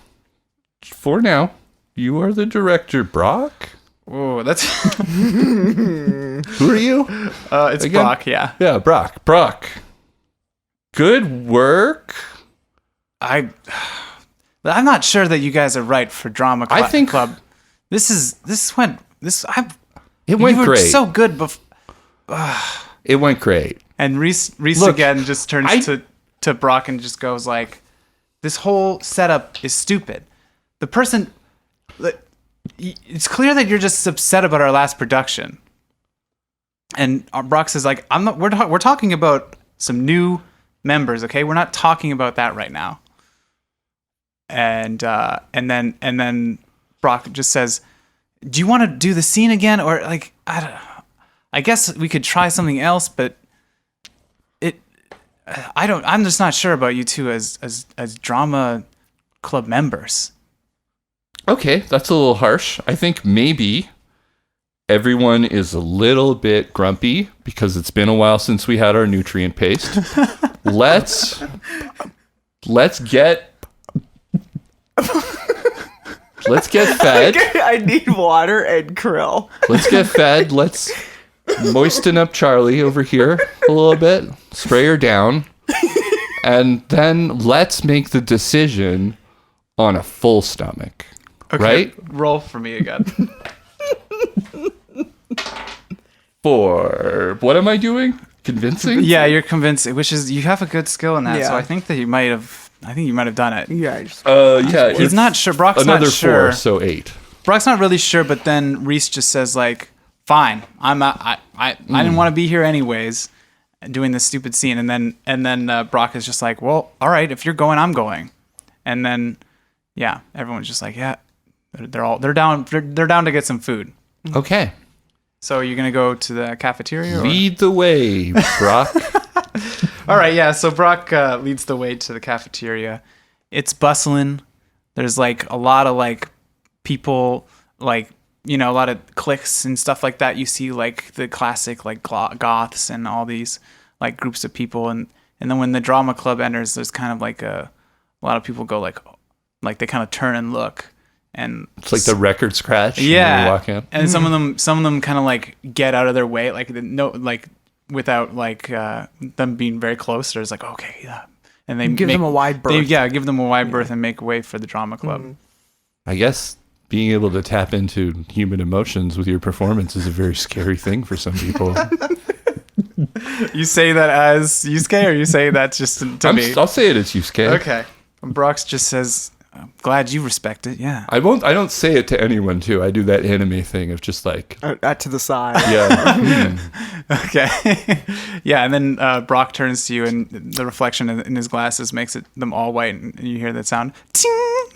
For now, you are the director, Brock. Oh, that's Who are you? It's Again? Brock, yeah. Yeah, Brock. Good work. I'm not sure that you guys are right for drama I think club. It went you were great. so good It went great. And Reese Look, again just turns to Brock and just goes like, this whole setup is stupid. The person, it's clear that you're just upset about our last production. And Brock says like, we're talking about some new members, okay? We're not talking about that right now. And then Brock just says, do you want to do the scene again? Or like, I don't know. I guess we could try something else, but I'm just not sure about you two as drama club members. Okay, that's a little harsh. I think maybe everyone is a little bit grumpy because it's been a while since we had our nutrient paste. Let's get fed. I need water and krill. Let's get fed. Let's moisten up Charlie over here a little bit. Spray her down. And then let's make the decision on a full stomach. Okay, right? Roll for me again. For what am I doing? Convincing? Yeah, you're convincing, which is you have a good skill in that. Yeah. So I think that you might have done it. Yeah. He's not sure. Brock's another not sure. 4, so 8. Brock's not really sure, but then Reese just says like, "Fine, I didn't want to be here anyways, doing this stupid scene." And then Brock is just like, "Well, all right, if you're going, I'm going." And then, yeah, everyone's just like, "Yeah, they're down to get some food." Okay. So you're gonna go to the cafeteria? Lead the way, Brock. All right, yeah. So Brock leads the way to the cafeteria. It's bustling. There's like a lot of like people, like, you know, a lot of cliques and stuff like that. You see like the classic like goths and all these like groups of people, and then when the drama club enters, there's kind of like a lot of people go like they kind of turn and look. And it's like the record scratch. Yeah, when you walk in. And some of them kind of like get out of their way, like without like them being very close. There's like, okay, yeah, and they give them a wide berth. Give them a wide berth and make way for the drama club. Mm-hmm. I guess being able to tap into human emotions with your performance is a very scary thing for some people. You say that as Yusuke, or you say that just to me? I'll say it as Yusuke. Okay. Brox just says, "I'm glad you respect it." Yeah. I don't say it to anyone too. I do that anime thing of just like to the side. Yeah. Okay. Yeah, and then Brock turns to you, and the reflection in his glasses makes them all white, and you hear that sound. Ting!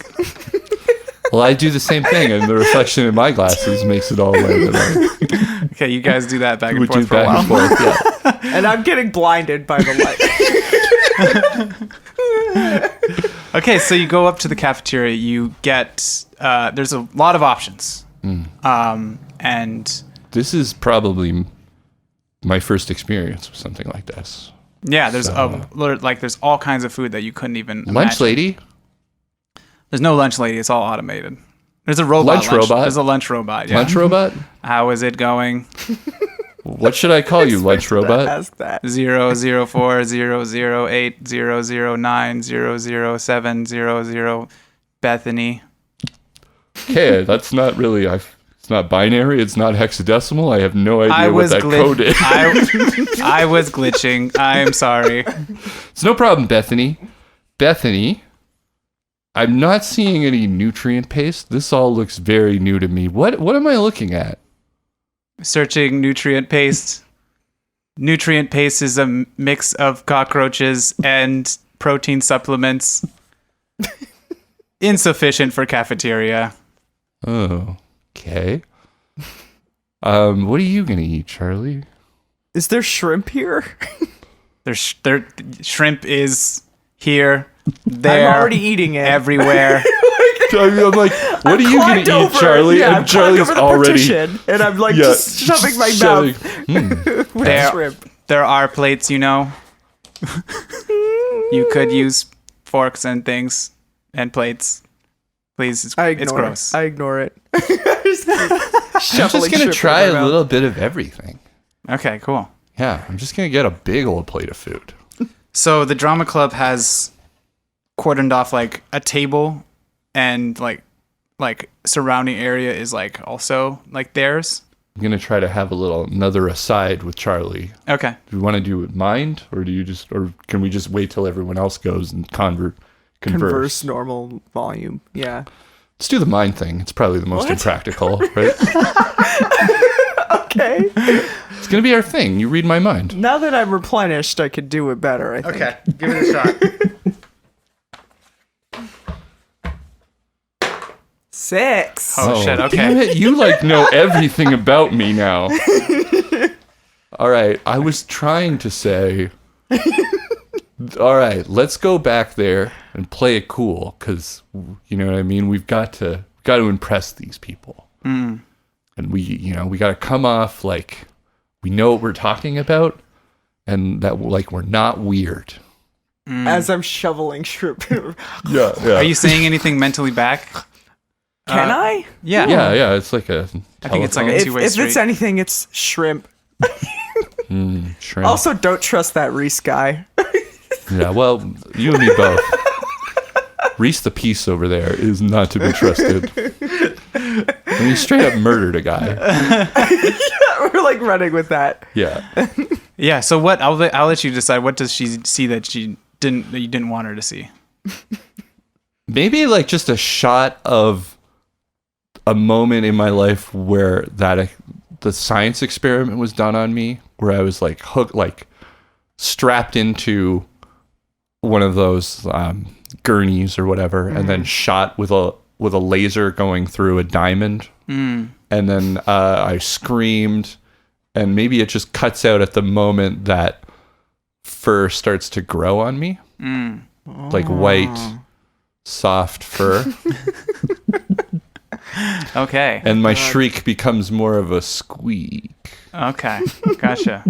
Well, I do the same thing, and the reflection in my glasses makes it all white. Okay, you guys do that back and We forth do for a while. back and forth, yeah. And I'm getting blinded by the light. Okay, so you go up to the cafeteria. You get there's a lot of options, and this is probably my first experience with something like this. yeah, there's there's all kinds of food that you couldn't even Lunch imagine. lady. There's no lunch lady. It's all automated. There's a robot. Lunch robot? There's a lunch robot. Yeah. Lunch robot. How is it going? What should I call you, lunch robot? Ask that. 004008009007000 Bethany. Okay, that's not really. It's not binary. It's not hexadecimal. I have no idea what that code is. I was glitching. I am sorry. It's no problem, Bethany. Bethany, I'm not seeing any nutrient paste. This all looks very new to me. What am I looking at? Searching nutrient paste. Nutrient paste is a mix of cockroaches and protein supplements. Insufficient for cafeteria. Oh, okay. What are you gonna eat, Charlie? Is there shrimp here? There's shrimp is here, there, I'm already eating it. everywhere. I'm like, what are you gonna Climbed eat, over, Charlie? Yeah, And Charlie's over the already partition, and I'm like just shoving my mouth with There- shrimp. There are plates, you could use forks and things and plates. Please, it's gross. I ignore it. I'm just gonna try a little bit of everything. Okay, cool. Yeah, I'm just gonna get a big old plate of food. So the drama club has cordoned off like a table, and like surrounding area is like also like theirs. I'm gonna try to have another aside with Charlie. Okay. Do we want to do it mind, or can we just wait till everyone else goes and converse? Normal volume. Yeah. Let's do the mind thing. It's probably the most impractical, right? Okay. It's gonna be our thing. You read my mind. Now that I'm replenished, I could do it better, I think. Okay. Give it a shot. 6. Oh, shit. Okay. Damn it, you know everything about me now. All right, I was trying to say, all right, let's go back there and play it cool, because you know what I mean. We've got to impress these people, and we got to come off like we know what we're talking about, and that we're not weird. As I'm shoveling shrimp. Yeah. Are you saying anything mentally back? Can I? Yeah. Yeah. It's like a. I think it's like a If, two-way if street. it's anything, it's shrimp. Shrimp. Also, don't trust that Reese guy. Yeah, well, you and me both. Reese the Peace over there is not to be trusted. And he straight up murdered a guy. We're like running with that. Yeah. Yeah. So what? I'll let you decide. What does she see that you didn't want her to see? Maybe like just a shot of a moment in my life where the science experiment was done on me, where I was like hooked, like strapped into one of those gurneys or whatever, and then shot with a laser going through a diamond, and then I screamed, and maybe it just cuts out at the moment that fur starts to grow on me, like white, soft fur, Okay. and my shriek becomes more of a squeak. Okay. Gotcha.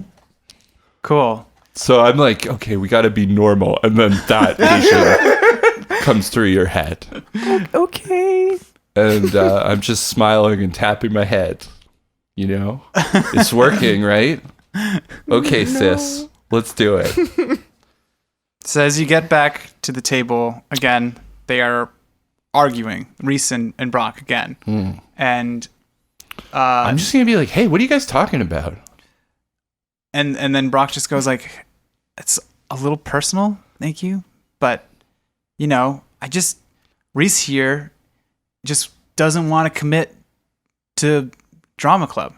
Cool. So I'm like, okay, we got to be normal, and then that vision comes through your head, Okay. and I'm just smiling and tapping my head. You know, it's working, right? Okay, sis, let's do it. So as you get back to the table again, they are arguing, Reese and Brock again, and I'm just gonna be like, hey, what are you guys talking about? and then Brock just goes like, it's a little personal, thank you, but Reese here just doesn't want to commit to drama club.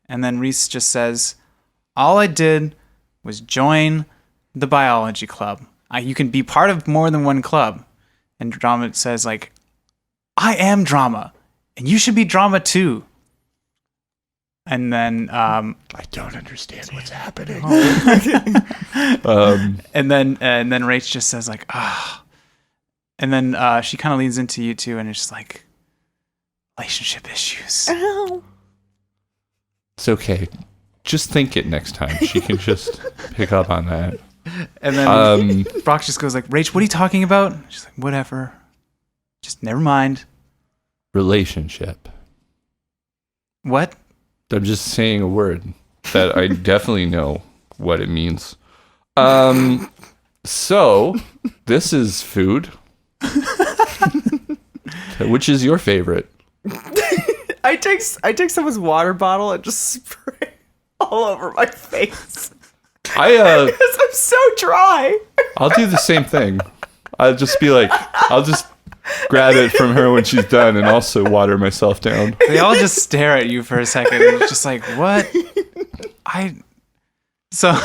And then Reese just says, all I did was join the biology club. You can be part of more than one club. And drama says like, I am drama and you should be drama too. And then I don't understand what's happening. and then Rach just says like, ah. And then she kind of leans into you two, and it's just like, relationship issues. Ow. It's okay. Just think it next time. She can just pick up on that. And then Brock just goes like, Rach, what are you talking about? She's like, whatever. Just never mind. Relationship. What? I'm just saying a word. that I definitely know what it means. So this is food. Which is your favorite? I take someone's water bottle and just spray all over my face. Because I'm so dry. I'll do the same thing. I'll just be like, I'll just grab it from her when she's done and also water myself down. They all just stare at you for a second. And it's just like, what? So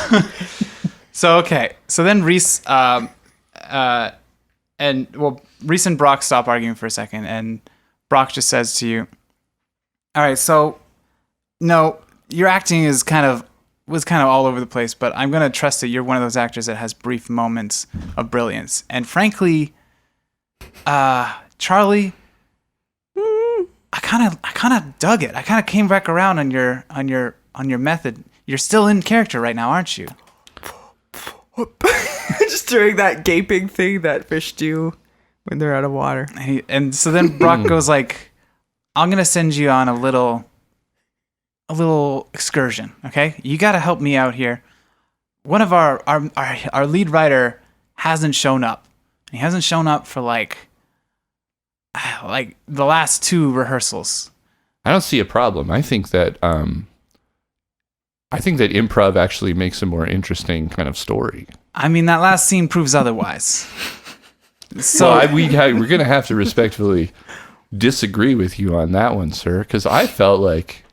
okay. So then Reese, Reese and Brock stop arguing for a second, and Brock just says to you, all right, so, no, your acting was kind of all over the place, but I'm going to trust that you're one of those actors that has brief moments of brilliance. And frankly, Charlie, I kind of dug it. I kind of came back around on your method. You're still in character right now, aren't you? Just doing that gaping thing that fish do when they're out of water. And so then Brock goes like, I'm going to send you on a little excursion, okay? You got to help me out here. One of our lead writer hasn't shown up. He hasn't shown up for like the last 2 rehearsals. I don't see a problem. I think that improv actually makes a more interesting kind of story. I mean, that last scene proves otherwise. So we're going to have to respectfully disagree with you on that one, sir, because I felt like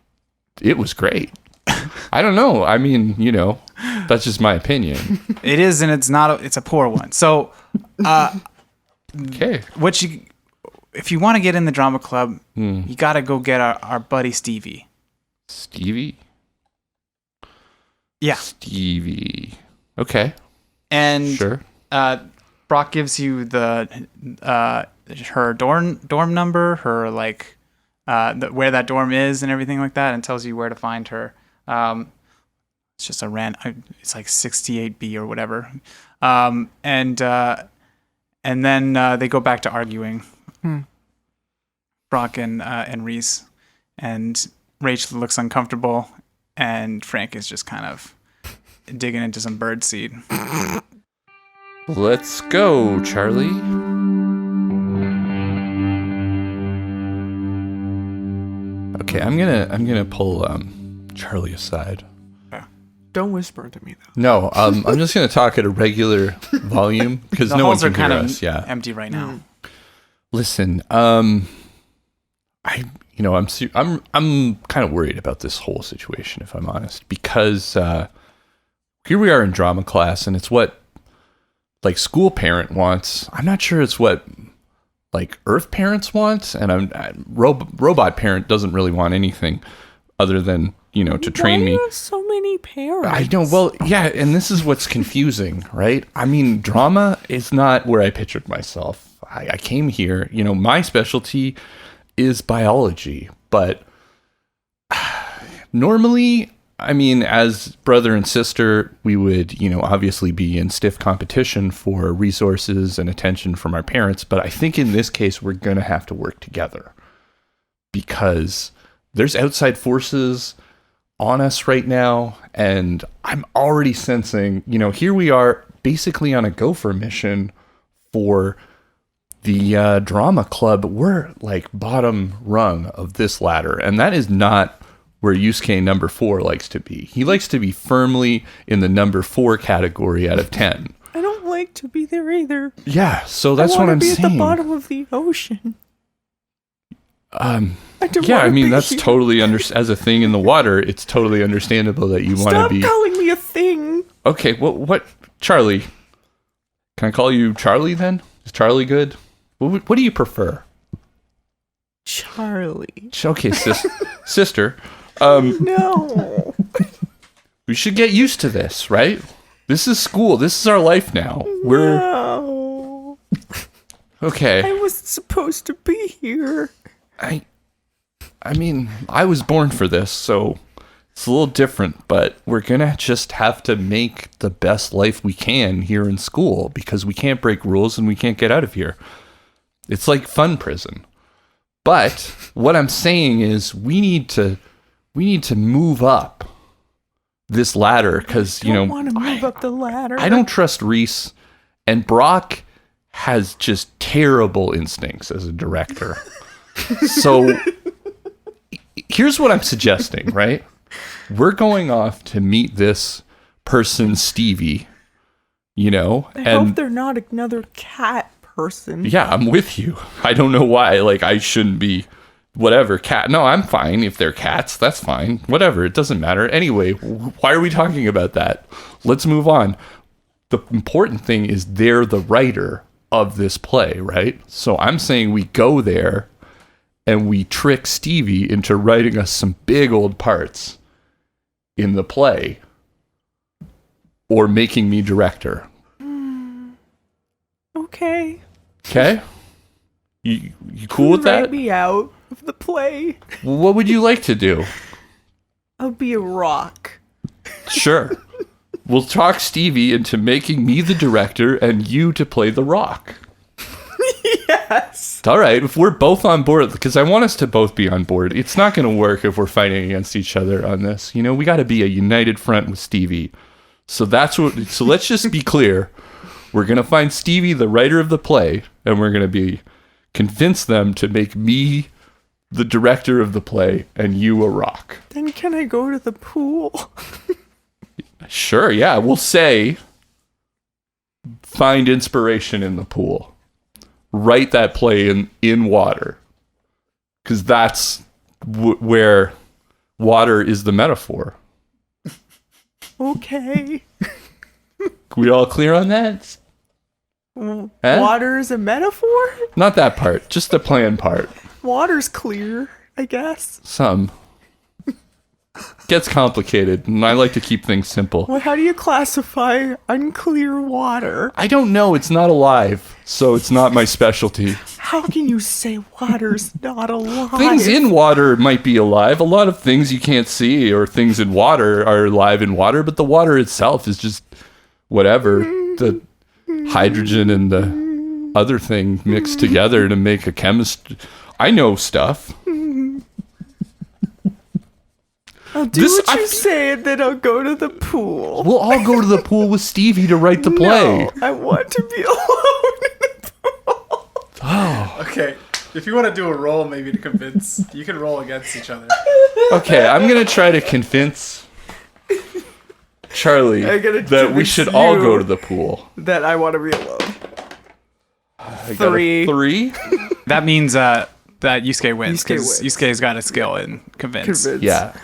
it was great. I don't know. I mean, that's just my opinion. It is, and it's not. It's a poor one. So, okay. If you want to get in the drama club, you got to go get our buddy Stevie. Stevie? Yeah. Stevie. Okay. And sure. Brock gives you her dorm number, her where that dorm is and everything like that, and tells you where to find her. It's just it's like 68B or whatever. And then they go back to arguing. Brock and Reese, and Rachel looks uncomfortable, and Frank is just kind of digging into some birdseed. Let's go, Charlie. Okay, I'm gonna pull Charlie aside. Don't whisper to me though. No, I'm just gonna talk at a regular volume because no one can hear us. Yeah, empty right now. Listen, I'm kind of worried about this whole situation, if I'm honest, because here we are in drama class, and it's what school parent wants. I'm not sure it's what Earth parents want, and robot parent doesn't really want anything other than to train me. Why do you have so many parents? I know. Well, yeah, and this is what's confusing, right? I mean, drama is not where I pictured myself. I came here. My specialty is biology, but normally, I mean, as brother and sister, we would, obviously be in stiff competition for resources and attention from our parents. But I think in this case, we're going to have to work together because there's outside forces on us right now. And I'm already sensing, here we are basically on a gopher mission for the drama club. We're bottom rung of this ladder. And that is not where Yusuke number 4 likes to be. He likes to be firmly in the number 4 category out of 10. I don't like to be there either. Yeah, so that's what I'm saying. I want to be at the bottom of the ocean. That's totally as a thing in the water. It's totally understandable that you want to be. Stop calling me a thing. Okay, what, Charlie? Can I call you Charlie then? Is Charlie good? What do you prefer? Charlie. Okay, sister. No. We should get used to this, right? This is school. This is our life now. No. Okay. I wasn't supposed to be here. I mean, I was born for this, so it's a little different, but we're going to just have to make the best life we can here in school because we can't break rules and we can't get out of here. It's like fun prison. But what I'm saying is we need to move up. this ladder because I don't want to move up the ladder. I don't trust Reese, and Brock has just terrible instincts as a director. So here's what I'm suggesting, right? We're going off to meet this person, Stevie, I hope they're not another cat person. Yeah, I'm with you. I don't know why. Like, I shouldn't be whatever cat. No, I'm fine. If they're cats, that's fine. Whatever. It doesn't matter. Anyway, why are we talking about that? Let's move on. The important thing is they're the writer of this play, right? So I'm saying we go there and we trick Stevie into writing us some big old parts in the play or making me director. Okay. Okay? You cool with that? Write me out of the play. What would you like to do? I'll be a rock. Sure. We'll talk Stevie into making me the director and you to play the rock. Yes. All right, if we're both on board, because I want us to both be on board. It's not going to work if we're fighting against each other on this. We got to be a united front with Stevie. So let's just be clear. We're going to find Stevie, the writer of the play, and we're going to convince them to make me the director of the play and you a rock. Then can I go to the pool? Sure, yeah. We'll say, find inspiration in the pool. Write that play in water. Because that's where water is the metaphor. Okay. We all clear on that? Huh? Water is a metaphor? Not that part, just the plan part. Water's clear, I guess. Some. Gets complicated, and I like to keep things simple. Well, how do you classify unclear water? I don't know, it's not alive, so it's not my specialty. How can you say water's not alive? Things in water might be alive. A lot of things you can't see or things in water are alive in water, but the water itself is just whatever. The hydrogen and the other thing mixed together to make a chemist. I know stuff. I'll do what you say, and then I'll go to the pool. We'll all go to the pool with Stevie to write the play. No, I want to be alone in the pool. Oh. Okay, if you want to do a roll, maybe to convince, you can roll against each other. Okay, I'm going to try to convince Charlie that we should all go to the pool. That I want to be alone. I got a 3? That means that Yusuke wins, Yusuke because wins. Yusuke's got a skill in convince. Yeah.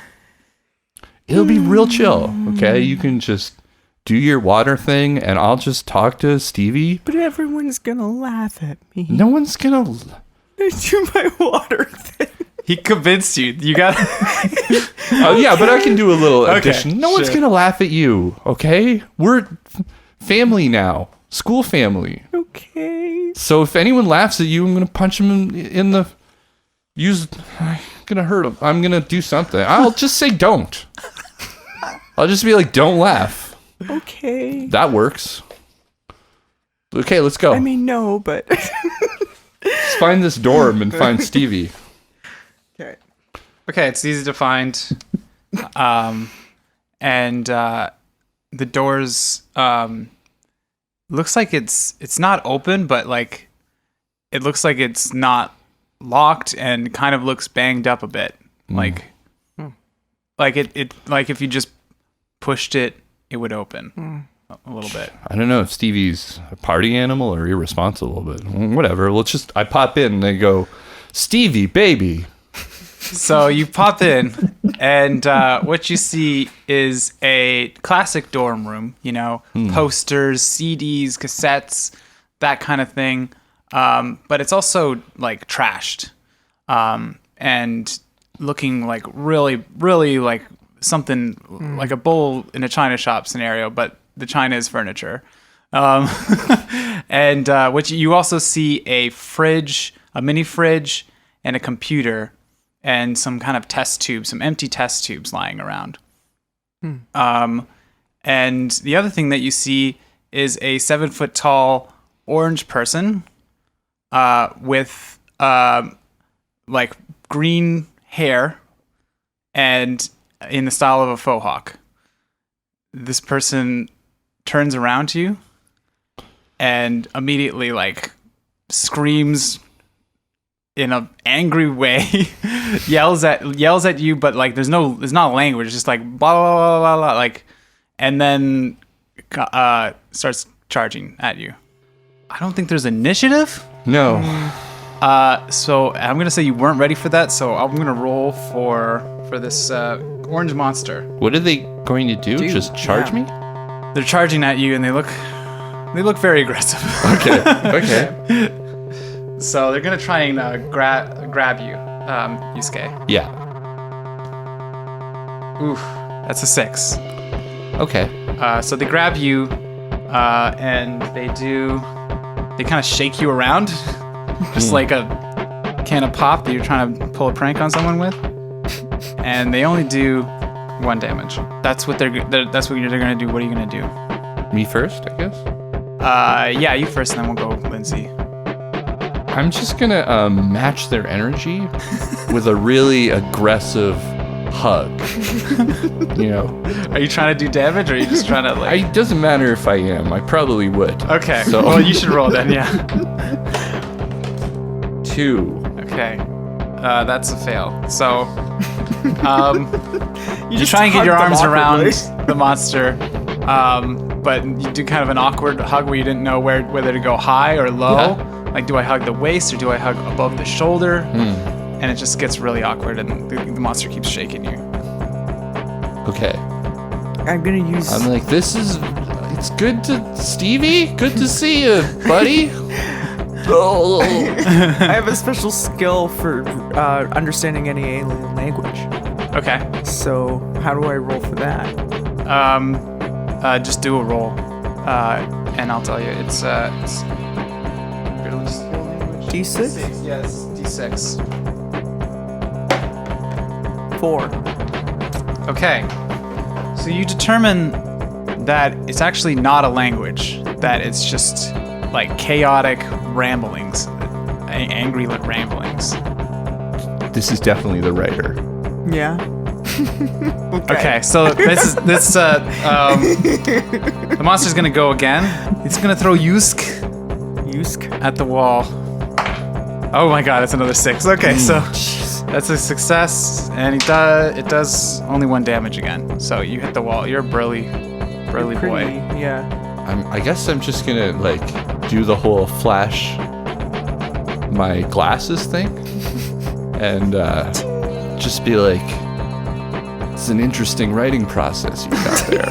It'll be real chill, okay? You can just do your water thing, and I'll just talk to Stevie. But everyone's gonna laugh at me. No one's gonna... I do my water thing. He convinced you. You got. Oh yeah, but I can do a little addition. No one's gonna laugh at you, okay? We're family now, school family. Okay. So if anyone laughs at you, I'm gonna punch them in the. I'm gonna hurt them. I'm gonna do something. I'll just say don't. I'll just be like, don't laugh. Okay. That works. Okay, let's go. I mean, no, but. Let's find this dorm and find Stevie. Okay. Okay, it's easy to find. And the doors looks like it's not open, but like it looks like it's not locked and kind of looks banged up a bit. Like it like if you just pushed it, it would open a little bit. I don't know if Stevie's a party animal or irresponsible, but whatever. I pop in and they go, Stevie, baby. So you pop in, and what you see is a classic dorm room, posters, CDs, cassettes, that kind of thing. But it's also like trashed and looking like really, really like something like a bowl in a china shop scenario, but the china is furniture. And what you also see a fridge, a mini fridge, and a computer. And some kind of test tubes, some empty test tubes lying around. And the other thing that you see is a 7-foot tall orange person with like green hair and in the style of a faux hawk. this person turns around to you and immediately like screams in an angry way, yells at you, but like there's not a language, just like blah blah blah blah blah, like, and then starts charging at you. I don't think there's initiative. No. So I'm gonna say you weren't ready for that. So I'm gonna roll for this orange monster. What are they going to do? Just charge me? They're charging at you, and they look very aggressive. Okay. So they're gonna try and grab you, Yusuke. Yeah. Oof, that's a 6. Okay. So they grab you, and they kind of shake you around, just like a can of pop that you're trying to pull a prank on someone with. And they only do 1 damage. That's what they're gonna do. What are you gonna do? Me first, I guess? Yeah, you first, and then we'll go Lindsay. I'm just gonna match their energy with a really aggressive hug. You know? Are you trying to do damage, or are you just trying to like... It doesn't matter if I am. I probably would. Okay, So well, you should roll then, yeah. 2. Okay, that's a fail. So, you just try and get your hugged arms them around awkwardly. the monster, but you do kind of an awkward hug where you didn't know whether to go high or low. Yeah. Like, do I hug the waist or do I hug above the shoulder? And it just gets really awkward, and the monster keeps shaking you. Okay. I'm gonna use. I'm like, it's good to... Stevie? Good to see you, buddy. Oh. I have a special skill for understanding any alien language. Okay. So how do I roll for that? Just do a roll, and I'll tell you. It's D6? Yes, D6. 4. Okay. So you determine that it's actually not a language, that it's just like chaotic ramblings, angry ramblings. This is definitely the writer. Yeah. Okay, so the monster's gonna go again. It's gonna throw Yusk at the wall. Oh my god, it's another 6. Okay, so that's a success, and it does only 1 damage again. So you hit the wall. You're a burly boy. Yeah. I guess I'm just gonna like do the whole flash my glasses thing and just be like, it's an interesting writing process you got there.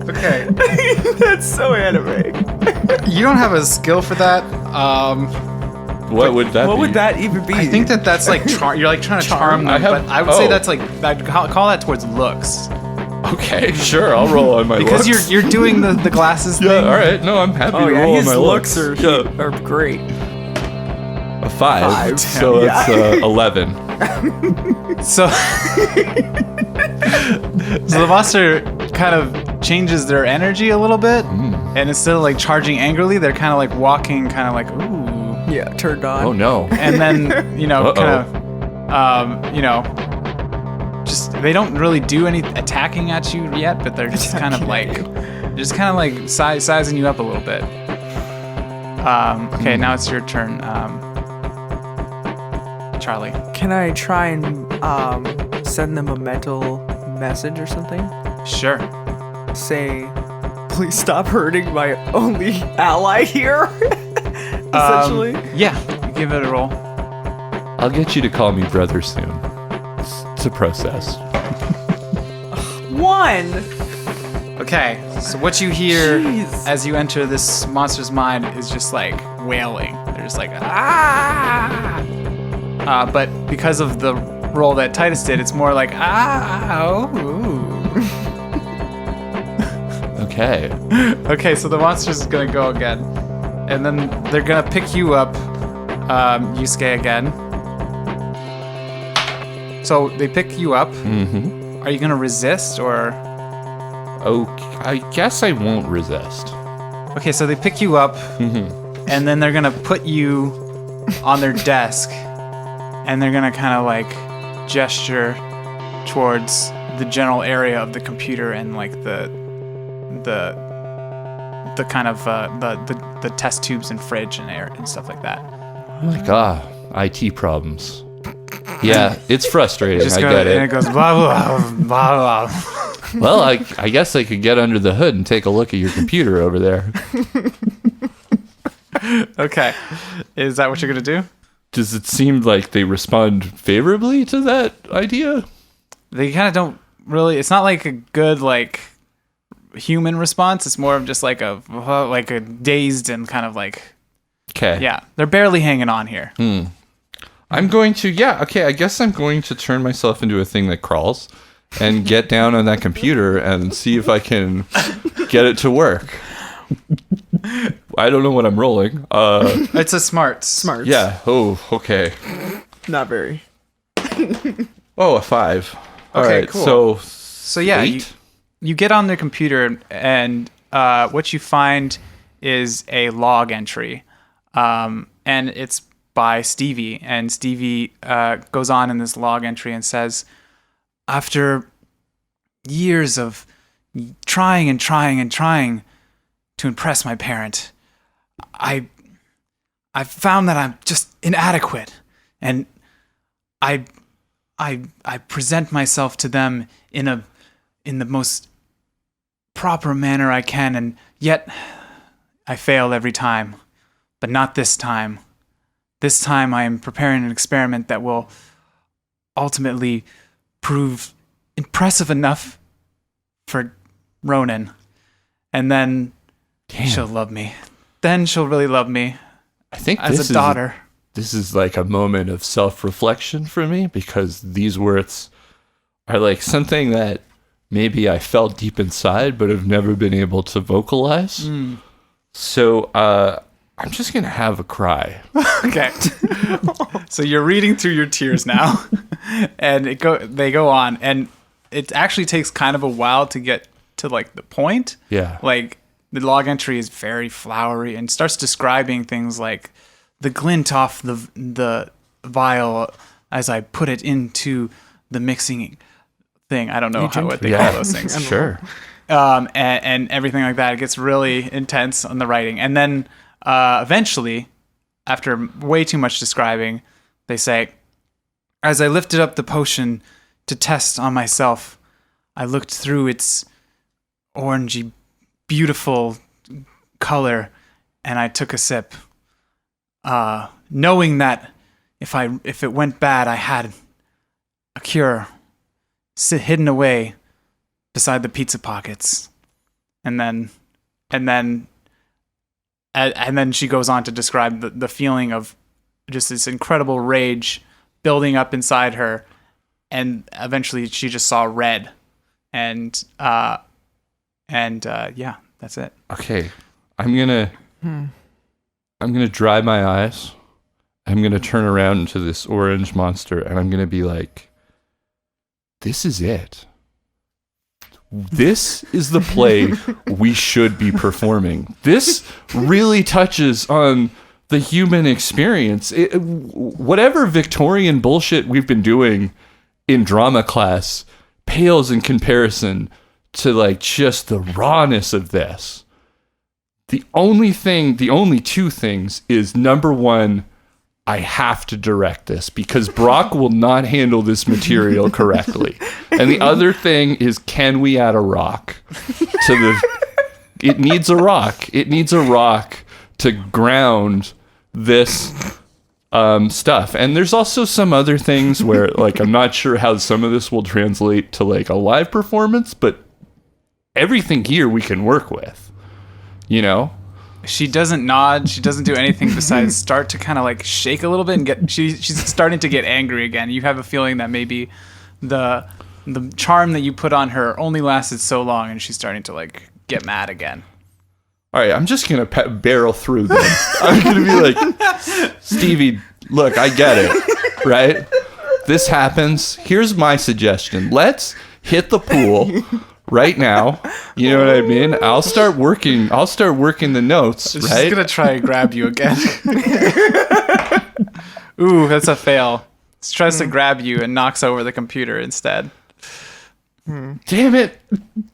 Okay. That's so anime. You don't have a skill for that. What would that be? What would that even be? I think that's like you're like trying to charm them, but I would say that's like I'd call that towards looks. Okay, sure, I'll roll on my Because looks. you're doing the glasses Yeah, thing. all right. No, I'm happy to roll on his my looks looks. are great. A 5. So Yeah. that's 11. So the monster kind of changes their energy a little bit, and instead of like charging angrily, they're kind of like walking, kind of like ooh. Yeah, turned on. Oh no. And then kind of just they don't really do any attacking at you yet, but they're just kind of like sizing you up a little bit. Okay, now it's your turn, Charlie. Can I try and send them a mental message or something? Sure. Say, please stop hurting my only ally here. Essentially. Yeah, give it a roll. I'll get you to call me brother soon. It's a process. 1. Okay, so what you hear Jeez. as you enter this monster's mind is just like wailing. They're just like, ah! But because of the roll that Titus did, it's more like, ah, ooh. Okay. Okay, so the monster's gonna go again. And then they're gonna pick you up, Yusuke, again. So they pick you up. Mm-hmm. Are you gonna resist, or? Oh, I guess I won't resist. Okay, so they pick you up, and then they're gonna put you on their desk, and they're gonna kind of like gesture towards the general area of the computer and like the kind of the test tubes and fridge and air and stuff like that. I'm like, IT problems. Yeah, it's frustrating. I get And it it. goes blah blah blah blah. Well, I guess I could get under the hood and take a look at your computer over there. Okay, is that what you're gonna do? Does it seem like they respond favorably to that idea? They kind of don't really. It's not like a good like human response. It's more of just like a dazed and kind of like, Okay. yeah, they're barely hanging on here. I'm going to, I guess I'm going to turn myself into a thing that crawls and get down on that computer and see if I can get it to work. I don't know what I'm rolling. It's a smarts. Smart. Yeah. Oh, okay. Not very. Oh, a 5. All Okay, right. cool. So yeah, 8? you get on the computer and what you find is a log entry, and it's by Stevie. And Stevie goes on in this log entry and says, after years of trying and trying and trying to impress my parent, I found that I'm just inadequate, and I present myself to them in the most proper manner I can, and yet I fail every time. But not this time. This time I am preparing an experiment that will ultimately prove impressive enough for Ronan. And then she'll love me. Then she'll really love me I think as a daughter. This is like a moment of self-reflection for me, because these words are like something that maybe I felt deep inside but have never been able to vocalize. So I'm just going to have a cry. Okay. So you're reading through your tears now. And they go on, and it actually takes kind of a while to get to like the point. Yeah. Like the log entry is very flowery and starts describing things like the glint off the vial as I put it into the mixing thing. I don't know what they call those things. Sure. And everything like that. It gets really intense on the writing. And then eventually, after way too much describing, they say, as I lifted up the potion to test on myself, I looked through its orangey, beautiful color, and I took a sip, knowing that if it went bad, I had a cure hidden away beside the pizza pockets. And then she goes on to describe the feeling of just this incredible rage building up inside her, and eventually she just saw red, and yeah, that's it. Okay. I'm gonna dry my eyes. I'm gonna turn around into this orange monster, and I'm gonna be like, this is it. This is the play we should be performing. This really touches on the human experience. Whatever Victorian bullshit we've been doing in drama class pales in comparison to like just the rawness of this. The only two things is, number one, I have to direct this because Brock will not handle this material correctly. And the other thing is, can we add a rock to it needs a rock. It needs a rock to ground this stuff. And there's also some other things where like, I'm not sure how some of this will translate to like a live performance, but everything here we can work with, you know? She doesn't nod. She doesn't do anything besides start to kind of like shake a little bit and she's starting to get angry again. You have a feeling that maybe the charm that you put on her only lasted so long, and she's starting to like get mad again. All right, I'm just going to barrel through them. I'm going to be like, Stevie, look, I get it, right? This happens. Here's my suggestion. Let's hit the pool right now. You know what I mean? I'll start working the notes, She's right? going to try and grab you again. Ooh, that's a fail. She tries to grab you and knocks over the computer instead. Damn it!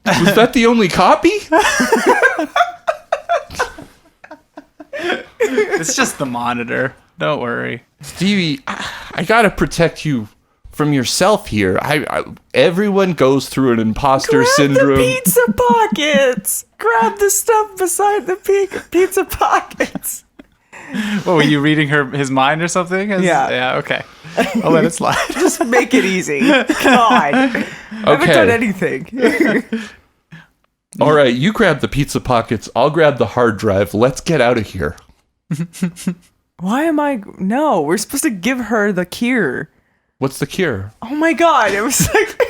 Was that the only copy? It's just the monitor. Don't worry. Stevie, I gotta protect you from yourself here. Everyone goes through an imposter syndrome. The pizza pockets. Grab the stuff beside the pizza pockets. What, were you reading his mind or something? Yeah. Yeah, okay. I'll let it slide. Just make it easy. God. I haven't done anything. All right, you grab the pizza pockets. I'll grab the hard drive. Let's get out of here. Why am I... No, we're supposed to give her the cure. What's the cure? Oh my God. It was like...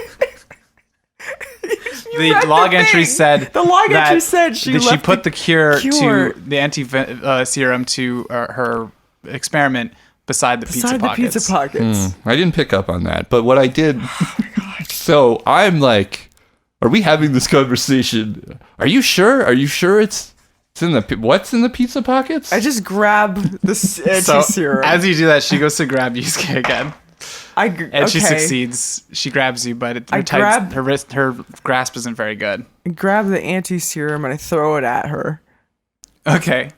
The log entry said The log that- entry said she that she left put the cure cure- to the anti-serum to her experiment beside the pizza beside the pockets. pizza pockets. I didn't pick up on that, but what I did... So I'm like, are we having this conversation? Are you sure? Are you sure it's in the... What's in the pizza pockets? I just grab the So anti-serum. as you do that, she goes to grab Yusuke again. and She succeeds. She grabs you, but her grasp isn't very good. I grab the anti-serum and I throw it at her. Okay.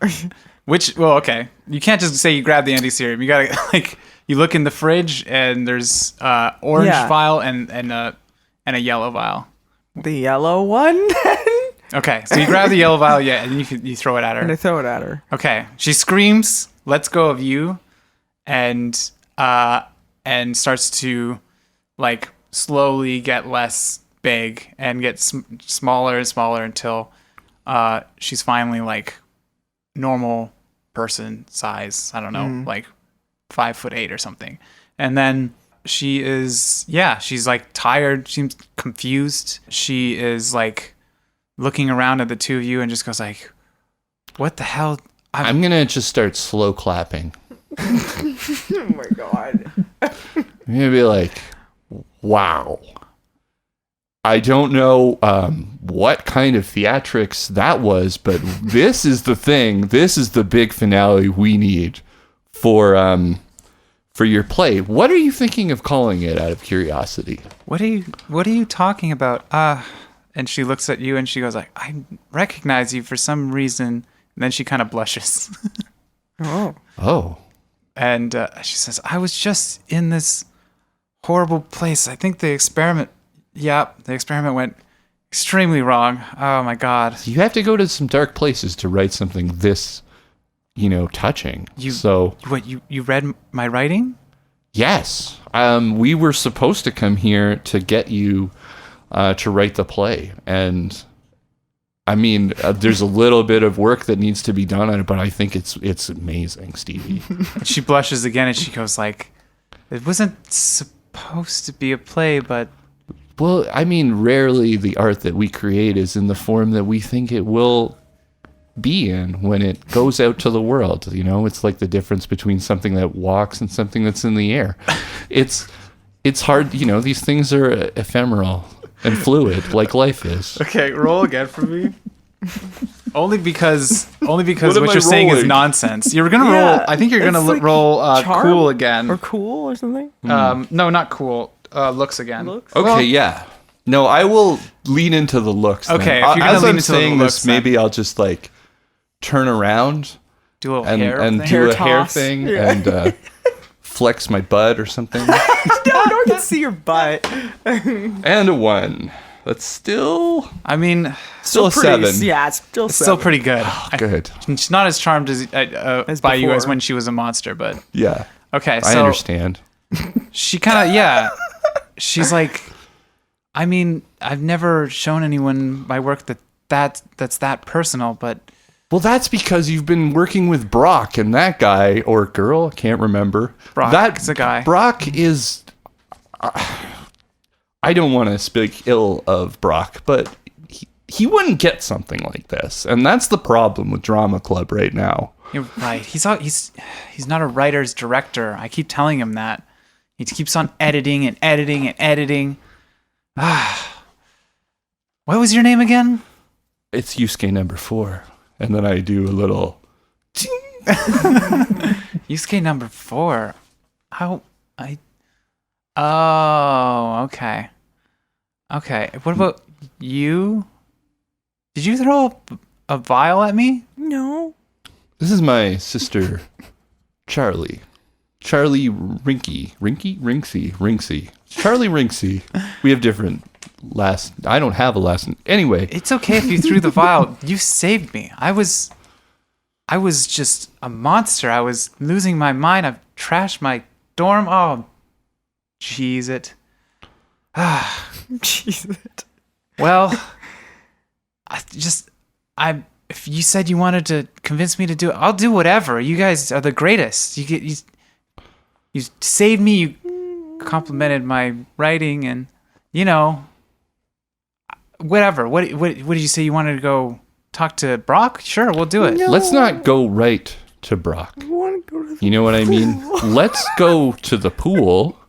Okay. You can't just say you grab the anti-serum. You gotta, you look in the fridge and there's orange vial and a yellow vial. The yellow one? Okay, so you grab the yellow vial, and you throw it at her. And I throw it at her. Okay, she screams, "Let's go of you," and starts to slowly get less big and get smaller and smaller until she's finally normal person size. I don't know, 5'8" or something. And then she is, she's tired. She's confused. She is looking around at the two of you and just goes what the hell? I'm going to just start slow clapping. Oh my God. I'm going to be like, wow. I don't know what kind of theatrics that was, but this is the thing. This is the big finale we need for your play. What are you thinking of calling it, out of curiosity? What are you talking about? And she looks at you and she goes I recognize you for some reason. And then she kind of blushes. Oh. And she says, I was just in this horrible place. I think the experiment went extremely wrong. Oh my God. You have to go to some dark places to write something this, touching. You read my writing? Yes. We were supposed to come here to get you to write the play. And I mean, there's a little bit of work that needs to be done on it, but I think it's amazing, Stevie. She blushes again and she goes it wasn't supposed to be a play, but... Well, I mean, rarely the art that we create is in the form that we think it will be in when it goes out to the world. It's like the difference between something that walks and something that's in the air. It's hard, these things are ephemeral and fluid, like life is. Okay, roll again for me. Only because what am I you're saying is rolling? nonsense. You're gonna roll. I think you're gonna roll charm cool again. Or cool or something? No, not cool. Looks again. Looks? Okay, yeah. No, I will lean into the looks. Okay, then. if you're gonna As lean I'm into the saying looks, this, maybe I'll just turn around Do a little and hair thing. do Hair a hair toss. thing Yeah. and flex my butt or something. No one can see your butt. And a 1. That's still I mean, a 7. Yeah, it's still it's still 7. pretty good. Good. She's not as charmed as by you as before. when she was a monster, but Yeah. okay. I So understand. she kind of she's I mean, I've never shown anyone my work that's that personal, but Well, that's because you've been working with Brock, and that guy or girl, can't remember. Brock's a guy. Brock is. I don't want to speak ill of Brock, but he wouldn't get something like this, and that's the problem with Drama Club right now. you're right. He's not a writer's director. I keep telling him that. He keeps on editing and editing and editing. What was your name again? It's Yusuke number 4, and then I do a little. Yusuke number 4. Oh, okay. Okay. What about you? Did you throw a vial at me? No. This is my sister, Charlie. Charlie Rinksy. Charlie Rinksy. We have different last. I don't have a last. Anyway, It's okay if you threw the vial. You saved me. I was just a monster. I was losing my mind. I've trashed my dorm. Oh, jeez it. Jesus. Well, if you said you wanted to convince me to do it, I'll do whatever. You guys are the greatest. You saved me. You complimented my writing, and whatever. What did you say? You wanted to go talk to Brock? Sure, we'll do it. No. let's not go right to Brock. I want to go to the You know what I mean? Let's go to the pool.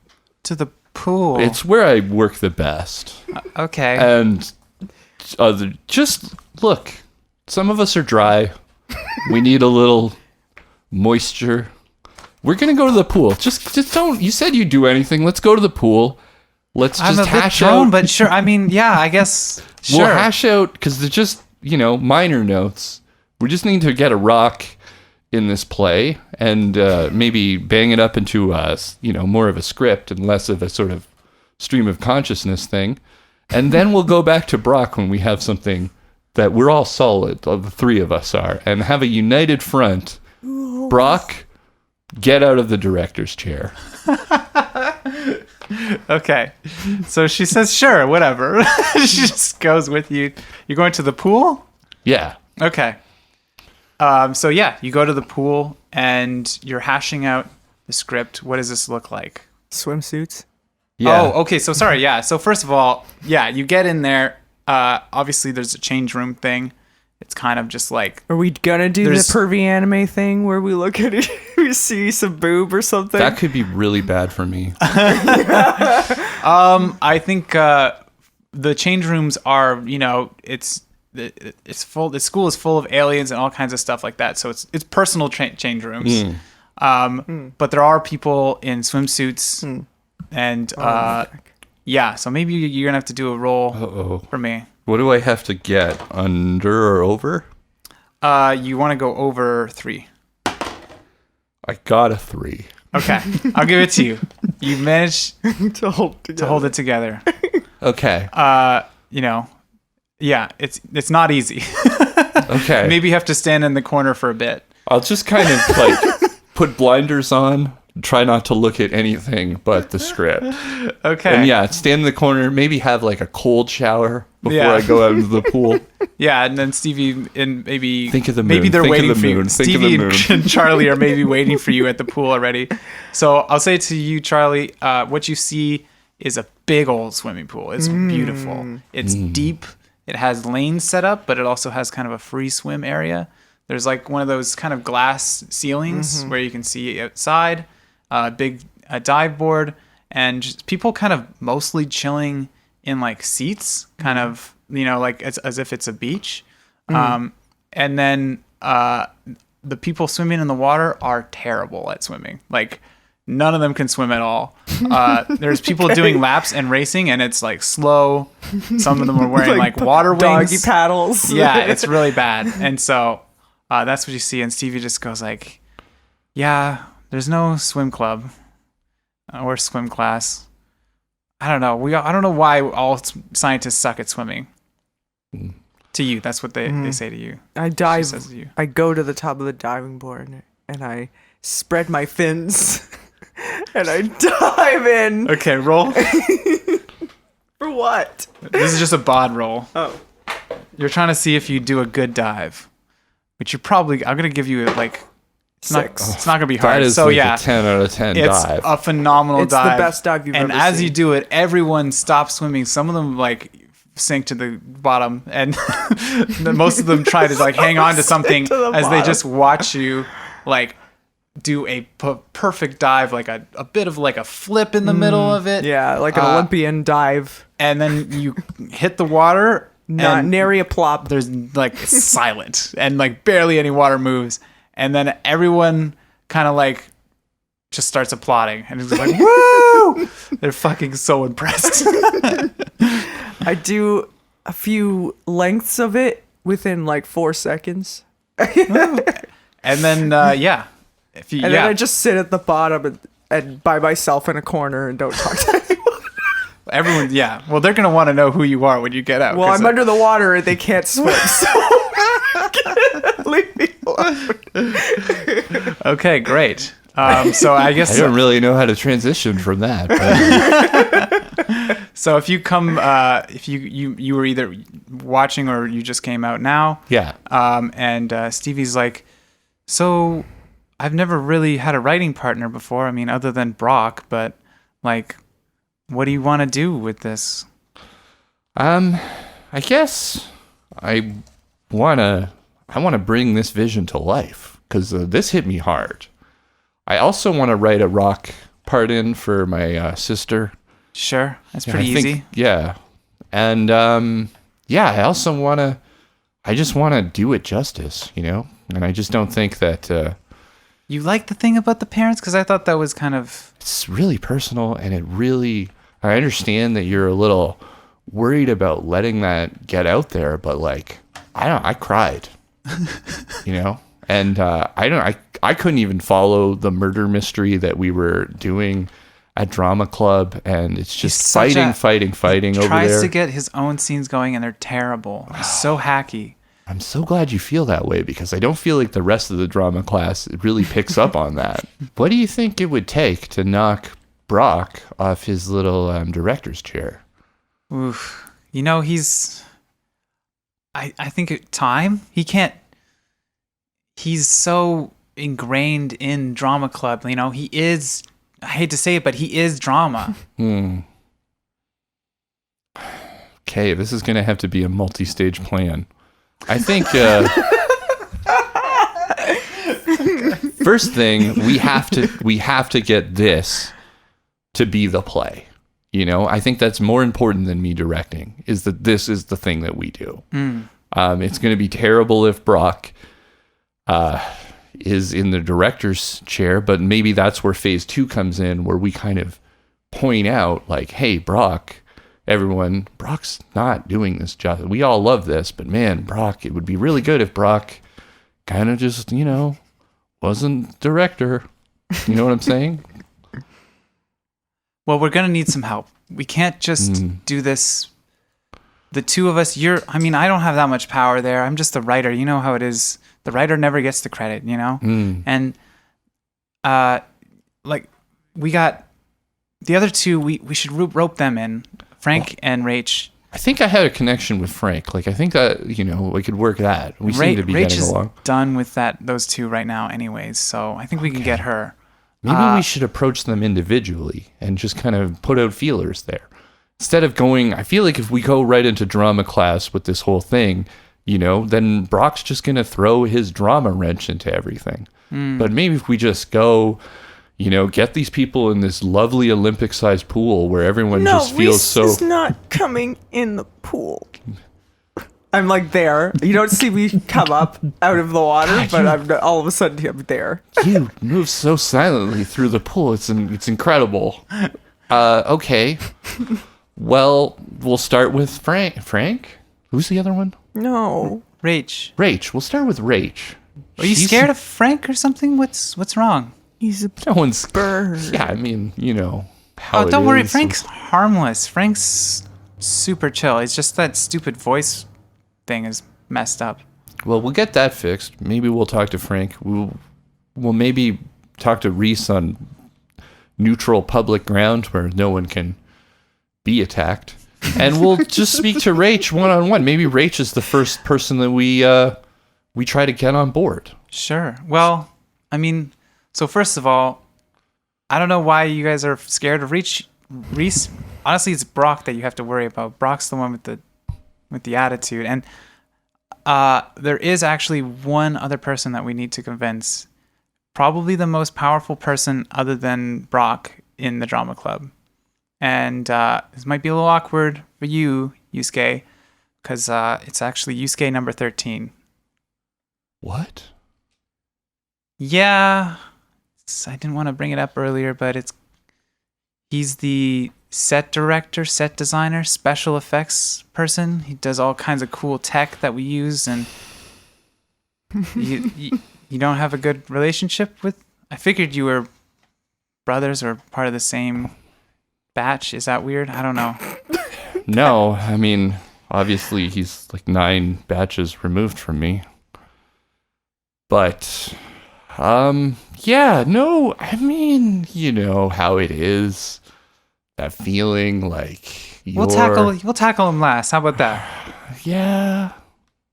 To the pool. It's where I work the best. Okay. And just look, some of us are dry. We need a little moisture. We're going to go to the pool. Just don't. You said you'd do anything. Let's go to the pool. Let's I'm just a bit hash thrown, out. but sure. I mean, yeah, I guess. Sure. We'll hash out because they're just, minor notes. We just need to get a rock in this play and maybe bang it up into more of a script and less of a sort of stream of consciousness thing. And then we'll go back to Brock when we have something that we're all solid, the three of us are, and have a united front. Brock, get out of the director's chair. Okay. So she says, sure, whatever. She just goes with you. You're going to the pool? Yeah. Okay. So yeah, you go to the pool and you're hashing out the script. What does this look like? swimsuits. Yeah. Oh, okay. So sorry. Yeah. So first of all, yeah, you get in there. Obviously, there's a change room thing. It's kind of just like. Are we gonna do the pervy anime thing where we look at it, we see some boob or something? That could be really bad for me. I think the change rooms are, it's full. The school is full of aliens and all kinds of stuff like that. So it's personal change rooms. But there are people in swimsuits, and yeah. So maybe you're gonna have to do a roll for me. What do I have to get? Under or over? You want to go over 3. I got a 3. Okay, I'll give it to you. You managed to hold it together. Okay. Yeah, it's not easy. Okay. Maybe you have to stand in the corner for a bit. I'll just kind of put blinders on, try not to look at anything but the script. Okay. And yeah, stand in the corner, maybe have like a cold shower before I go out into the pool. Yeah, and then Stevie and maybe think of the moon. Maybe they're think waiting of the for moon. you. Think Stevie of the moon. and Charlie are maybe waiting for you at the pool already. So I'll say to you, Charlie, what you see is a big old swimming pool. It's beautiful. It's deep. It has lanes set up, but it also has kind of a free swim area. There's like one of those kind of glass ceilings where you can see outside, big dive board, and just people kind of mostly chilling in like seats, kind of, like as if it's a beach. And then the people swimming in the water are terrible at swimming. Like none of them can swim at all. There's people doing laps and racing, and it's like slow. Some of them are wearing like water wings. Doggy paddles. Yeah, it's really bad. And so that's what you see. And Stevie just goes like, yeah, there's no swim club or swim class. I don't know. I don't know why all scientists suck at swimming. To you, that's what they say to you. I dive. Says to you. I go to the top of the diving board and I spread my fins and I dive in. Okay, roll. For what? This is just a bod roll. Oh. You're trying to see if you do a good dive, which I'm gonna give you like. It's 6. not gonna be hard. That is so like yeah, a 10 out of 10 it's dive. a phenomenal It's dive. the best dive you've and ever as seen. you do it, everyone stops swimming. Some of them like sink to the bottom, and most of them try to like hang on to something to the as they bottom. just watch you like do a perfect dive, like a bit of like a flip in the middle of it. Yeah, like an Olympian dive. And then you hit the water. Not and nary a plop. there's like it's silent and like barely any water moves, and then everyone kind of like just starts applauding and it's like woo. They're fucking so impressed. I do a few lengths of it within like 4 seconds. And then, yeah. If you, And yeah. then I just sit at the bottom and by myself in a corner and don't talk to anyone. Everyone, yeah. Well, they're going to want to know who you are when you get out. Well, I'm under the water and they can't swim, so leave me alone. Okay, great. So I guess... I don't really know how to transition from that. But So if you come, if you were either watching or you just came out now, yeah. and Stevie's like, so I've never really had a writing partner before. I mean, other than Brock, but like, what do you want to do with this? I guess I wanna bring this vision to life because this hit me hard. I also want to write a rock part in for my sister. Sure, that's Yeah, pretty I think- easy. Yeah. And I also I just want to do it justice, you know? And I just don't think that You like the thing about the parents? Because I thought that was kind of... it's really personal and I understand that you're a little worried about letting that get out there, but like, I cried, you know? And I couldn't even follow the murder mystery that we were doing at Drama Club, and it's just such fighting over tries there. to get his own scenes going, and they're terrible. He's so hacky. I'm so glad you feel that way because I don't feel like the rest of the drama class really picks up on that. What do you think it would take to knock Brock off his little director's chair? Oof. You know, he's... I think time. He can't... He's so ingrained in Drama Club. You know, he is... I hate to say it, but he is drama. Okay, this is going to have to be a multi-stage plan. I think first thing we have to get this to be the play. You know, I think that's more important than me directing. Is that this is the thing that we do. It's going to be terrible if Brock is in the director's chair, but maybe that's where phase 2 comes in, where we kind of point out, like, hey, Brock's not doing this job. We all love this, but man, Brock, it would be really good if Brock kind of just, you know, wasn't director. You know what I'm saying? Well, we're going to need some help. We can't just do this. The two of us, I I don't have that much power there. I'm just the writer. You know how it is. The writer never gets the credit, you know? And, like, we got the other two, we should rope them in. Frank and Rach. I think I had a connection with Frank. Like, I think that, you know, we could work that. We seem to be Rach getting is along. done with those two right now anyways, so I think we can get her. Maybe we should approach them individually and just kind of put out feelers there. Instead of I feel like if we go right into drama class with this whole thing, you know, then Brock's just going to throw his drama wrench into everything. But maybe if we just go, you know, get these people in this lovely Olympic-sized pool where everyone just feels so... is not coming in the pool. I'm like there. You don't see me come up out of the water, but I'm all of a sudden I'm there. You move so silently through the pool. It's incredible. Okay. Well, we'll start with Frank? Who's the other one? No. Rach. Rach. We'll start with Rach. Are you scared of Frank or something? What's wrong? He's a No one's... bird. Yeah, I mean, you know how Don't it worry. is. Frank's harmless. Frank's super chill. It's just that stupid voice thing is messed up. Well, we'll get that fixed. Maybe we'll talk to Frank. We'll maybe talk to Reese on neutral public ground where no one can be attacked. And we'll just speak to Rach one-on-one. Maybe Rach is the first person that we try to get on board. Sure. Well, I mean, so first of all, I don't know why you guys are scared of Reese. Honestly, it's Brock that you have to worry about. Brock's the one with the attitude. And there is actually one other person that we need to convince. Probably the most powerful person other than Brock in the drama club. And this might be a little awkward for you, Yusuke, because it's actually Yusuke number 13. What? Yeah, I didn't want to bring it up earlier, but he's the set director, set designer, special effects person. He does all kinds of cool tech that we use, and you don't have a good relationship with. I figured you were brothers or part of the same batch. Is that weird? I don't know. No, I mean, obviously he's like 9 batches removed from me. But, yeah, no, I mean, you know how it is. That feeling like We'll tackle him last. How about that? Yeah.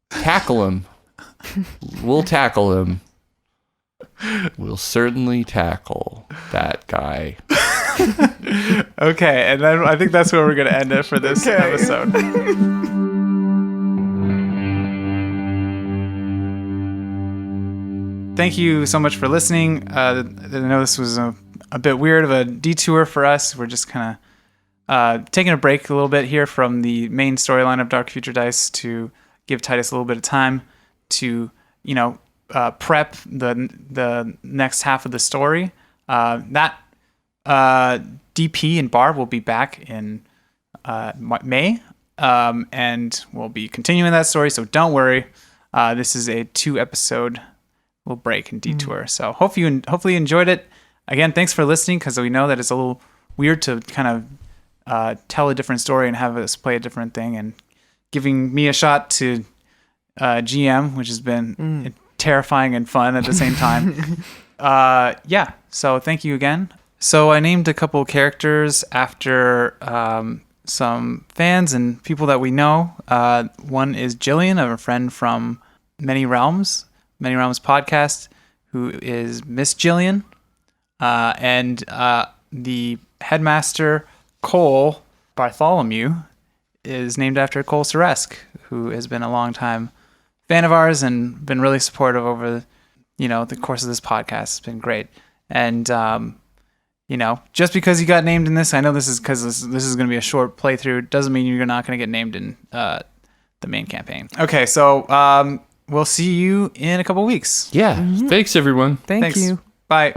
Tackle him. We'll tackle him. We'll certainly tackle that guy. Okay, and then I think that's where we're going to end it for this episode. Thank you so much for listening. I know this was a bit weird of a detour for us. We're just kind of taking a break a little bit here from the main storyline of Dark Future Dice to give Titus a little bit of time to, prep the next half of the story. That DP and Barb will be back in May, and we'll be continuing that story. So don't worry. This is a 2-episode little break and detour. So hopefully you enjoyed it. Again, thanks for listening, because we know that it's a little weird to kind of tell a different story and have us play a different thing, and giving me a shot to GM, which has been terrifying and fun at the same time. Yeah, so thank you again. So I named a couple characters after some fans and people that we know. One is Jillian, a friend from Many Realms podcast, who is Miss Jillian. And the headmaster, Cole Bartholomew, is named after Cole Seresk, who has been a long-time fan of ours and been really supportive over, the course of this podcast. It's been great. And, just because you got named in this, I know this is because this is going to be a short playthrough, doesn't mean you're not going to get named in the main campaign. Okay, so we'll see you in a couple weeks. Yeah. Thanks, everyone. Thanks you. Bye.